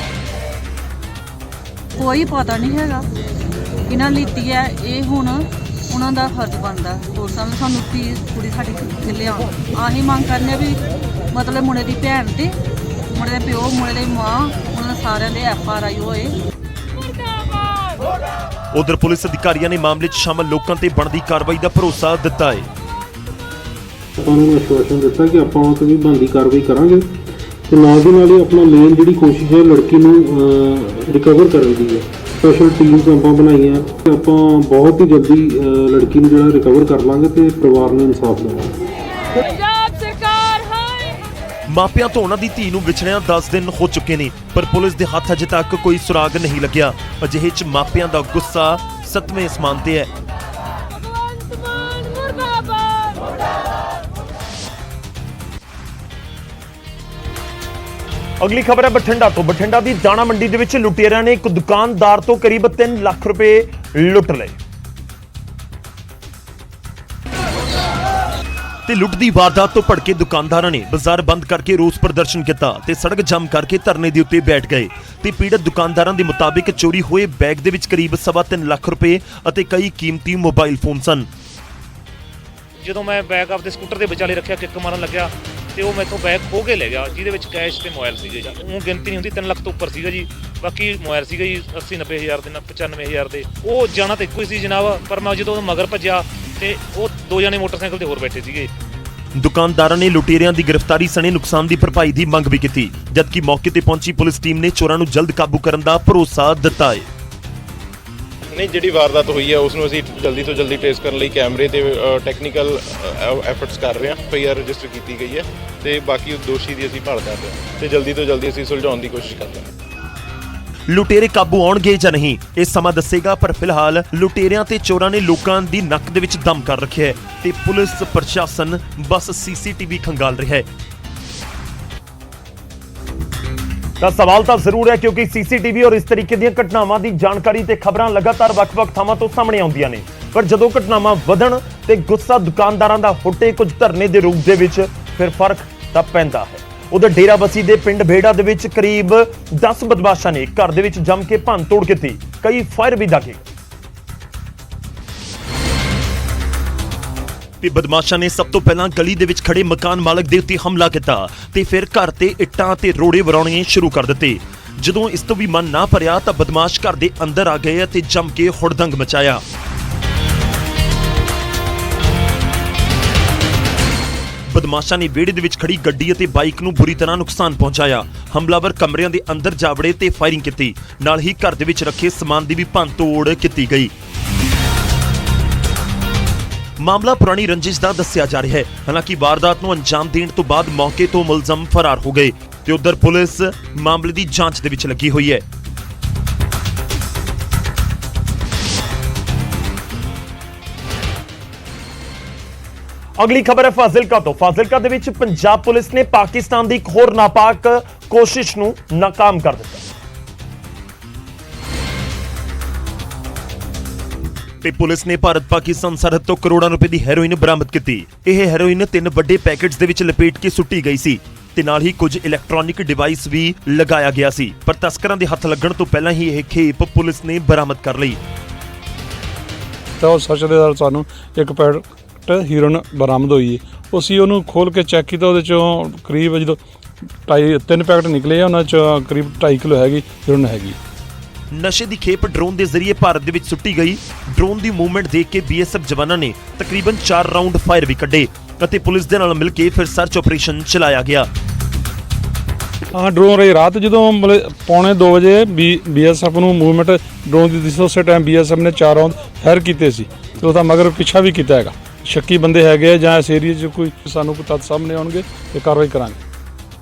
ਕੋਈ ਪਤਾ ਨਹੀਂ ਹੈਗਾ ਇਹਨਾਂ ਲੀਤੀ ਹੈ, ਇਹ ਹੁਣ ਉਹਨਾਂ ਦਾ ਫਰਜ਼ ਬਣਦਾ ਪੁਲਿਸਾਂ ਨੂੰ ਸਾਨੂੰ ਪਲੀਜ਼ ਕੁੜੀ ਸਾਡੀ ਕਿੱਥੇ ਲਿਆਉਣ। ਆਹੀ ਮੰਗ ਕਰਨੇ ਵੀ ਮਤਲਬ ਮੁੰਡੇ ਦੀ ਭੈਣ ਤੇ ਮੁੰਡੇ ਦੇ ਪਿਓ, ਮੁੰਡੇ ਦੀ ਮਾਂ, ਉਹਨਾਂ ਦੇ ਸਾਰਿਆਂ ਦੇ FRI ਹੋਏ। ਉਧਰ ਪੁਲਿਸ ਅਧਿਕਾਰੀਆਂ ਨੇ ਮਾਮਲੇ 'ਚ ਸ਼ਾਮਲ ਲੋਕਾਂ ਤੇ ਬਣਦੀ ਕਾਰਵਾਈ ਦਾ ਭਰੋਸਾ ਦਿੱਤਾ ਹੈ। ਆਪਾਂ ਨੂੰ ਆਸ਼ਵਾਸਨ ਦਿੱਤਾ ਕਿ ਆਪਾਂ ਉਹ ਤੇ ਵੀ ਬਣਦੀ ਕਾਰਵਾਈ ਕਰਾਂਗੇ ਤੇ ਨਾਲ ਦੀ ਨਾਲ ਹੀ ਆਪਣਾ ਮੇਨ ਜਿਹੜੀ ਕੋਸ਼ਿਸ਼ ਹੈ ਲੜਕੀ ਨੂੰ ਰਿਕਵਰ ਕਰਨ ਦੀ ਹੈ। ਸਪੈਸ਼ਲ ਟੀਮਸ ਆਪਾਂ ਬਣਾਈਆਂ ਤੇ ਆਪਾਂ ਬਹੁਤ ਹੀ ਜਲਦੀ ਲੜਕੀ ਨੂੰ ਜਿਹੜਾ ਰਿਕਵਰ ਕਰ ਲਾਂਗੇ ਤੇ ਪਰਿਵਾਰ ਨੂੰ ਇਨਸਾਫ ਦੇਵਾਂਗੇ। ਪੰਜਾਬ ਸਰਕਾਰ ਹਾਏ। ਮਾਪਿਆਂ ਤੋਂ ਉਹਨਾਂ ਦੀ ਧੀ ਨੂੰ ਵਿਛੜਿਆਂ 10 ਦਿਨ ਹੋ ਚੁੱਕੇ ਨੇ, ਪਰ ਪੁਲਿਸ ਦੇ ਹੱਥ ਅਜੇ ਤੱਕ ਕੋਈ ਸੁਰਾਗ ਨਹੀਂ ਲੱਗਿਆ। ਅਜਿਹੇ 'ਚ ਮਾਪਿਆਂ ਦਾ ਗੁੱਸਾ 7ਵੇਂ ਅਸਮਾਨ ਤੇ ਹੈ। ਭਗਵੰਤ ਮਾਨ ਮੁਰਦਾਬਾਦ। ਅਗਲੀ ਖਬਰ ਹੈ ਬਠਿੰਡਾ ਤੋਂ। ਬਠਿੰਡਾ ਦੀ ਦਾਣਾ ਮੰਡੀ ਦੇ ਵਿੱਚ ਲੁਟੇਰਿਆਂ ਨੇ ਇੱਕ ਦੁਕਾਨਦਾਰ ਤੋਂ ਕਰੀਬ 3 ਲੱਖ ਰੁਪਏ ਲੁੱਟ ਲਏ ਤੇ ਲੁੱਟ ਦੀ ਵਾਰਦਾਤ ਤੋਂ ਭੜਕੇ ਦੁਕਾਨਦਾਰਾਂ ਨੇ ਬਾਜ਼ਾਰ ਬੰਦ ਕਰਕੇ ਰੋਸ ਪ੍ਰਦਰਸ਼ਨ ਕੀਤਾ ਤੇ ਸੜਕ ਜਾਮ ਕਰਕੇ ਧਰਨੇ ਦੇ ਉੱਤੇ ਬੈਠ ਗਏ ਤੇ ਪੀੜਤ ਦੁਕਾਨਦਾਰਾਂ ਦੇ ਮੁਤਾਬਿਕ ਚੋਰੀ ਹੋਏ ਬੈਗ ਦੇ ਵਿੱਚ ਕਰੀਬ 3.25 ਲੱਖ ਰੁਪਏ ਅਤੇ ਕਈ ਕੀਮਤੀ ਮੋਬਾਈਲ ਫੋਨ ਸਨ। ਜਦੋਂ ਮੈਂ ਬੈਗ ਆਪਦੇ ਸਕੂਟਰ ਦੇ ਵਿਚਾਲੇ ਰੱਖਿਆ, ਕਿੱਕ ਮਾਰਨ ਲੱਗਿਆ ਤੇ ਉਹ ਮੈਥੋਂ ਬੈਗ ਖੋਹ ਕੇ ਲੈ ਗਿਆ, ਜਿਹਦੇ ਵਿੱਚ ਕੈਸ਼ ਤੇ ਮੋਬਾਈਲ ਸੀਗੇ ਜੀ। ਉਹ ਗਿਣਤੀ ਨਹੀਂ ਹੁੰਦੀ, 3 ਲੱਖ ਤੋਂ ਉੱਪਰ ਸੀਗਾ ਜੀ। ਬਾਕੀ ਮੋਬਾਈਲ ਸੀਗਾ ਜੀ 80-90 ਹਜ਼ਾਰ ਦੇ, 95,000 ਦੇ। ਉਹ ਜਾਣਾ ਤਾਂ ਇੱਕੋ ਹੀ ਸੀ ਜਨਾਬ, ਪਰ ਮੈਂ ਜਦੋਂ ਮਗਰ ਭੱਜਿਆ ਤੇ ਉਹ 2 ਜਣੇ ਮੋਟਰਸਾਈਕਲ ਤੇ ਹੋਰ ਬੈਠੇ ਸੀਗੇ। ਦੁਕਾਨਦਾਰਾਂ ਨੇ ਲੁਟੇਰਿਆਂ ਦੀ ਗ੍ਰਿਫਤਾਰੀ ਸਣੇ ਨੁਕਸਾਨ ਦੀ ਭਰਪਾਈ ਦੀ ਮੰਗ ਵੀ ਕੀਤੀ, ਜਦਕਿ ਮੌਕੇ ਤੇ ਪਹੁੰਚੀ ਪੁਲਿਸ ਟੀਮ ਨੇ ਚੋਰਾਂ ਨੂੰ ਜਲਦ ਕਾਬੂ ਕਰਨ ਦਾ ਭਰੋਸਾ ਦਿੱਤਾ ਹੈ। ਨਹੀਂ, ਜਿਹੜੀ ਵਾਰਦਾਤ ਹੋਈ ਹੈ ਉਸ ਨੂੰ ਅਸੀਂ ਜਲਦੀ ਤੋਂ ਜਲਦੀ ਟ੍ਰੇਸ ਕਰਨ ਲਈ ਕੈਮਰੇ ਤੇ ਟੈਕਨੀਕਲ ਐਫਰਟਸ ਕਰ ਰਹੇ ਹਾਂ। FIR ਰਜਿਸਟਰ ਕੀਤੀ ਗਈ ਹੈ ਤੇ ਬਾਕੀ ਦੋਸ਼ੀ ਦੀ ਅਸੀਂ ਭਾਲ ਕਰ ਰਹੇ ਹਾਂ ਤੇ ਜਲਦੀ ਤੋਂ ਜਲਦੀ ਅਸੀਂ ਸੁਲਝਾਉਣ ਦੀ ਕੋਸ਼ਿਸ਼ ਕਰ ਰਹੇ ਹਾਂ। ਲੁਟੇਰੇ ਕਾਬੂ ਆਉਣਗੇ ਜਾਂ ਨਹੀਂ ਇਹ ਸਮਾਂ ਦੱਸੇਗਾ, ਪਰ ਫਿਲਹਾਲ ਲੁਟੇਰਿਆਂ ਤੇ ਚੋਰਾਂ ਨੇ ਲੋਕਾਂ ਦੀ ਨੱਕ ਦੇ ਵਿੱਚ ਦਮ ਕਰ ਰੱਖਿਆ ਹੈ ਤੇ ਪੁਲਿਸ ਪ੍ਰਸ਼ਾਸਨ ਬਸ CCTV ਖੰਗਾਲ ਰਿਹਾ ਹੈ। ਤਾਂ ਸਵਾਲ ਤਾਂ ਜ਼ਰੂਰ ਹੈ, ਕਿਉਂਕਿ CCTV ਔਰ ਇਸ ਤਰੀਕੇ ਦੀਆਂ ਘਟਨਾਵਾਂ ਦੀ ਜਾਣਕਾਰੀ ਤੇ ਖਬਰਾਂ ਲਗਾਤਾਰ ਵੱਖ-ਵੱਖ ਥਾਵਾਂ ਤੋਂ ਸਾਹਮਣੇ ਆਉਂਦੀਆਂ ਨੇ, ਪਰ ਜਦੋਂ ਘਟਨਾਵਾਂ ਵਧਣ ਤੇ ਗੁੱਸਾ ਦੁਕਾਨਦਾਰਾਂ ਦਾ ਫੁੱਟੇ ਕੁਝ ਧਰਨੇ ਦੇ ਰੂਪ ਦੇ ਵਿੱਚ, ਫਿਰ ਫਰਕ ਤਾਂ ਪੈਂਦਾ ਹੈ। ਉਧਰ ਡੇਰਾਬੱਸੀ ਦੇ ਪਿੰਡ ਬੇੜਾ ਦੇ ਵਿੱਚ ਕਰੀਬ 10 ਬਦਮਾਸ਼ਾਂ ਨੇ ਘਰ ਦੇ ਵਿੱਚ ਜੰਮ ਕੇ ਭੰਨ ਤੋੜ ਕੀਤੀ, ਕਈ ਫਾਇਰ ਵੀ ਦਾਗੇ ਤੇ ਬਦਮਾਸ਼ਾਂ ਨੇ ਸਭ ਤੋਂ ਪਹਿਲਾਂ ਗਲੀ ਦੇ ਵਿੱਚ ਖੜੇ ਮਕਾਨ ਮਾਲਕ ਦੇ ਉੱਤੇ ਹਮਲਾ ਕੀਤਾ ਤੇ ਫਿਰ ਘਰ ਤੇ ਇੱਟਾਂ ਤੇ ਰੋੜੇ ਵਰਾਉਣੇ ਸ਼ੁਰੂ ਕਰ ਦਿੱਤੇ। ਜਦੋਂ ਇਸ ਤੋਂ ਵੀ ਮਨ ਨਾ ਭਰਿਆ ਤਾਂ ਬਦਮਾਸ਼ ਘਰ ਦੇ ਅੰਦਰ ਆ ਗਏ ਅਤੇ ਜੰਮ ਕੇ ਹੁੜਦੰਗ ਮਚਾਇਆ। ਬਦਮਾਸ਼ਾਂ ਨੇ ਵਿਹੜੇ ਦੇ ਵਿੱਚ ਖੜੀ ਗੱਡੀ ਅਤੇ ਬਾਈਕ ਨੂੰ ਬੁਰੀ ਤਰ੍ਹਾਂ ਨੁਕਸਾਨ ਪਹੁੰਚਾਇਆ। ਹਮਲਾਵਰ ਕਮਰਿਆਂ ਦੇ ਅੰਦਰ ਜਾ ਵੜੇ ਤੇ ਫਾਇਰਿੰਗ ਕੀਤੀ, ਨਾਲ ਹੀ ਘਰ ਦੇ ਵਿੱਚ ਰੱਖੇ ਸਮਾਨ ਦੀ ਵੀ ਭੰਨ ਤੋੜ ਕੀਤੀ ਗਈ। ਮਾਮਲਾ ਪੁਰਾਣੀ ਰੰਜਿਸ਼ ਦਾ ਦੱਸਿਆ ਜਾ ਰਿਹਾ ਹੈ। ਹਾਲਾਂਕਿ ਵਾਰਦਾਤ ਨੂੰ ਅੰਜਾਮ ਦੇਣ ਤੋਂ ਬਾਅਦ ਮੌਕੇ ਤੋਂ ਮੁਲਜ਼ਮ ਫਰਾਰ ਹੋ ਗਏ ਤੇ ਉਧਰ ਪੁਲਿਸ ਮਾਮਲੇ ਦੀ ਜਾਂਚ ਦੇ ਵਿੱਚ ਲੱਗੀ ਹੋਈ ਹੈ। ਅਗਲੀ ਖਬਰ ਹੈ ਫਾਜ਼ਿਲਕਾ ਤੋਂ। ਫਾਜ਼ਿਲਕਾ ਦੇ ਵਿੱਚ ਪੰਜਾਬ ਪੁਲਿਸ ਨੇ ਪਾਕਿਸਤਾਨ ਦੀ ਇੱਕ ਹੋਰ ਨਾਪਾਕ ਕੋਸ਼ਿਸ਼ ਨੂੰ ਨਾਕਾਮ ਕਰ ਦਿੱਤਾ ਤੇ ਪੁਲਿਸ ਨੇ ਭਾਰਤ ਪਾਕਿਸਤਾਨ ਸਰਹੱਦ ਤੋਂ ਕਰੋੜਾਂ ਰੁਪਏ ਦੀ ਹੈਰੋਇਨ ਬਰਾਮਦ ਕੀਤੀ। ਇਹ ਹੈਰੋਇਨ 3 ਵੱਡੇ ਪੈਕੇਟਸ ਦੇ ਵਿੱਚ ਲਪੇਟ ਕੇ ਸੁੱਟੀ ਗਈ ਸੀ ਤੇ ਨਾਲ ਹੀ ਕੁਝ ਇਲੈਕਟ੍ਰੋਨਿਕ ਡਿਵਾਈਸ ਵੀ ਲਗਾਇਆ ਗਿਆ ਸੀ, ਪਰ ਤਸਕਰਾਂ ਦੇ ਹੱਥ ਲੱਗਣ ਤੋਂ ਪਹਿਲਾਂ ਹੀ ਇਹ ਖੇਪ ਪੁਲਿਸ ਨੇ ਬਰਾਮਦ ਕਰ ਲਈ। ਤਾਂ ਉਹ ਸਰਚ ਦੇ ਨਾਲ ਸਾਨੂੰ ਇੱਕ ਪੈਕਟ ਹੀਰੋਇਨ ਬਰਾਮਦ ਹੋਈ ਹੈ। ਅਸੀਂ ਉਹਨੂੰ ਖੋਲ ਕੇ ਚੈੱਕ ਕੀਤਾ, ਉਹਦੇ ਚੋਂ ਕਰੀਬ ਜਦੋਂ 3 ਪੈਕਟ ਨਿਕਲੇ ਆ, ਉਹਨਾਂ ਚੋਂ ਕਰੀਬ 2.5 ਕਿਲੋ ਹੈਗੀ ਹੀਰੋਇਨ ਹੈਗੀ। ਨਸ਼ੇ ਦੀ ਖੇਪ ਡਰੋਨ ਦੇ ਜ਼ਰੀਏ ਭਾਰਤ ਦੇ ਵਿੱਚ ਸੁੱਟੀ ਗਈ। ਡਰੋਨ ਦੀ ਮੂਵਮੈਂਟ ਦੇਖ ਕੇ BSF ਜਵਾਨਾਂ ਨੇ ਤਕਰੀਬਨ 4 ਰਾਉਂਡ ਫਾਇਰ ਵੀ ਕੱਢੇ ਅਤੇ ਪੁਲਿਸ ਦੇ ਨਾਲ ਮਿਲ ਕੇ ਫਿਰ ਸਰਚ ਆਪਰੇਸ਼ਨ ਚਲਾਇਆ ਗਿਆ। ਹਾਂ, ਡਰੋਨ ਰਹੀ ਰਾਤ ਜਦੋਂ ਮਤਲਬ 2:45 ਵਜੇ BSF ਨੂੰ ਮੂਵਮੈਂਟ ਡਰੋਨ ਦੀ ਦਿਸੀ, ਉਸੇ ਟਾਈਮ BSF ਨੇ 4 ਰਾਉਂਡ ਫਾਇਰ ਕੀਤੇ ਸੀ ਤੇ ਉਹਦਾ ਮਗਰ ਪਿੱਛਾ ਵੀ ਕੀਤਾ ਹੈਗਾ। ਸ਼ੱਕੀ ਬੰਦੇ ਹੈਗੇ ਜਾਂ ਇਸ ਏਰੀਏ 'ਚ ਕੋਈ ਸਾਨੂੰ ਕੋਈ ਤੱਥ ਸਾਹਮਣੇ ਆਉਣਗੇ ਤੇ ਕਾਰਵਾਈ ਕਰਾਂਗੇ।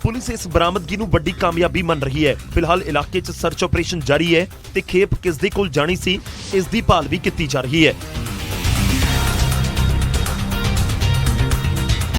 ਪੁਲਿਸ ਇਸ ਬਰਾਮਦਗੀ ਨੂੰ ਵੱਡੀ ਕਾਮਯਾਬੀ ਮੰਨ ਰਹੀ ਹੈ। ਫਿਲਹਾਲ ਇਲਾਕੇ 'ਚ ਸਰਚ ਆਪਰੇਸ਼ਨ ਜਾਰੀ ਹੈ ਤੇ ਖੇਪ ਕਿਸ ਦੇ ਕੋਲ ਜਾਣੀ ਸੀ, ਇਸ ਦੀ ਭਾਲ ਵੀ ਕੀਤੀ ਜਾ ਰਹੀ ਹੈ।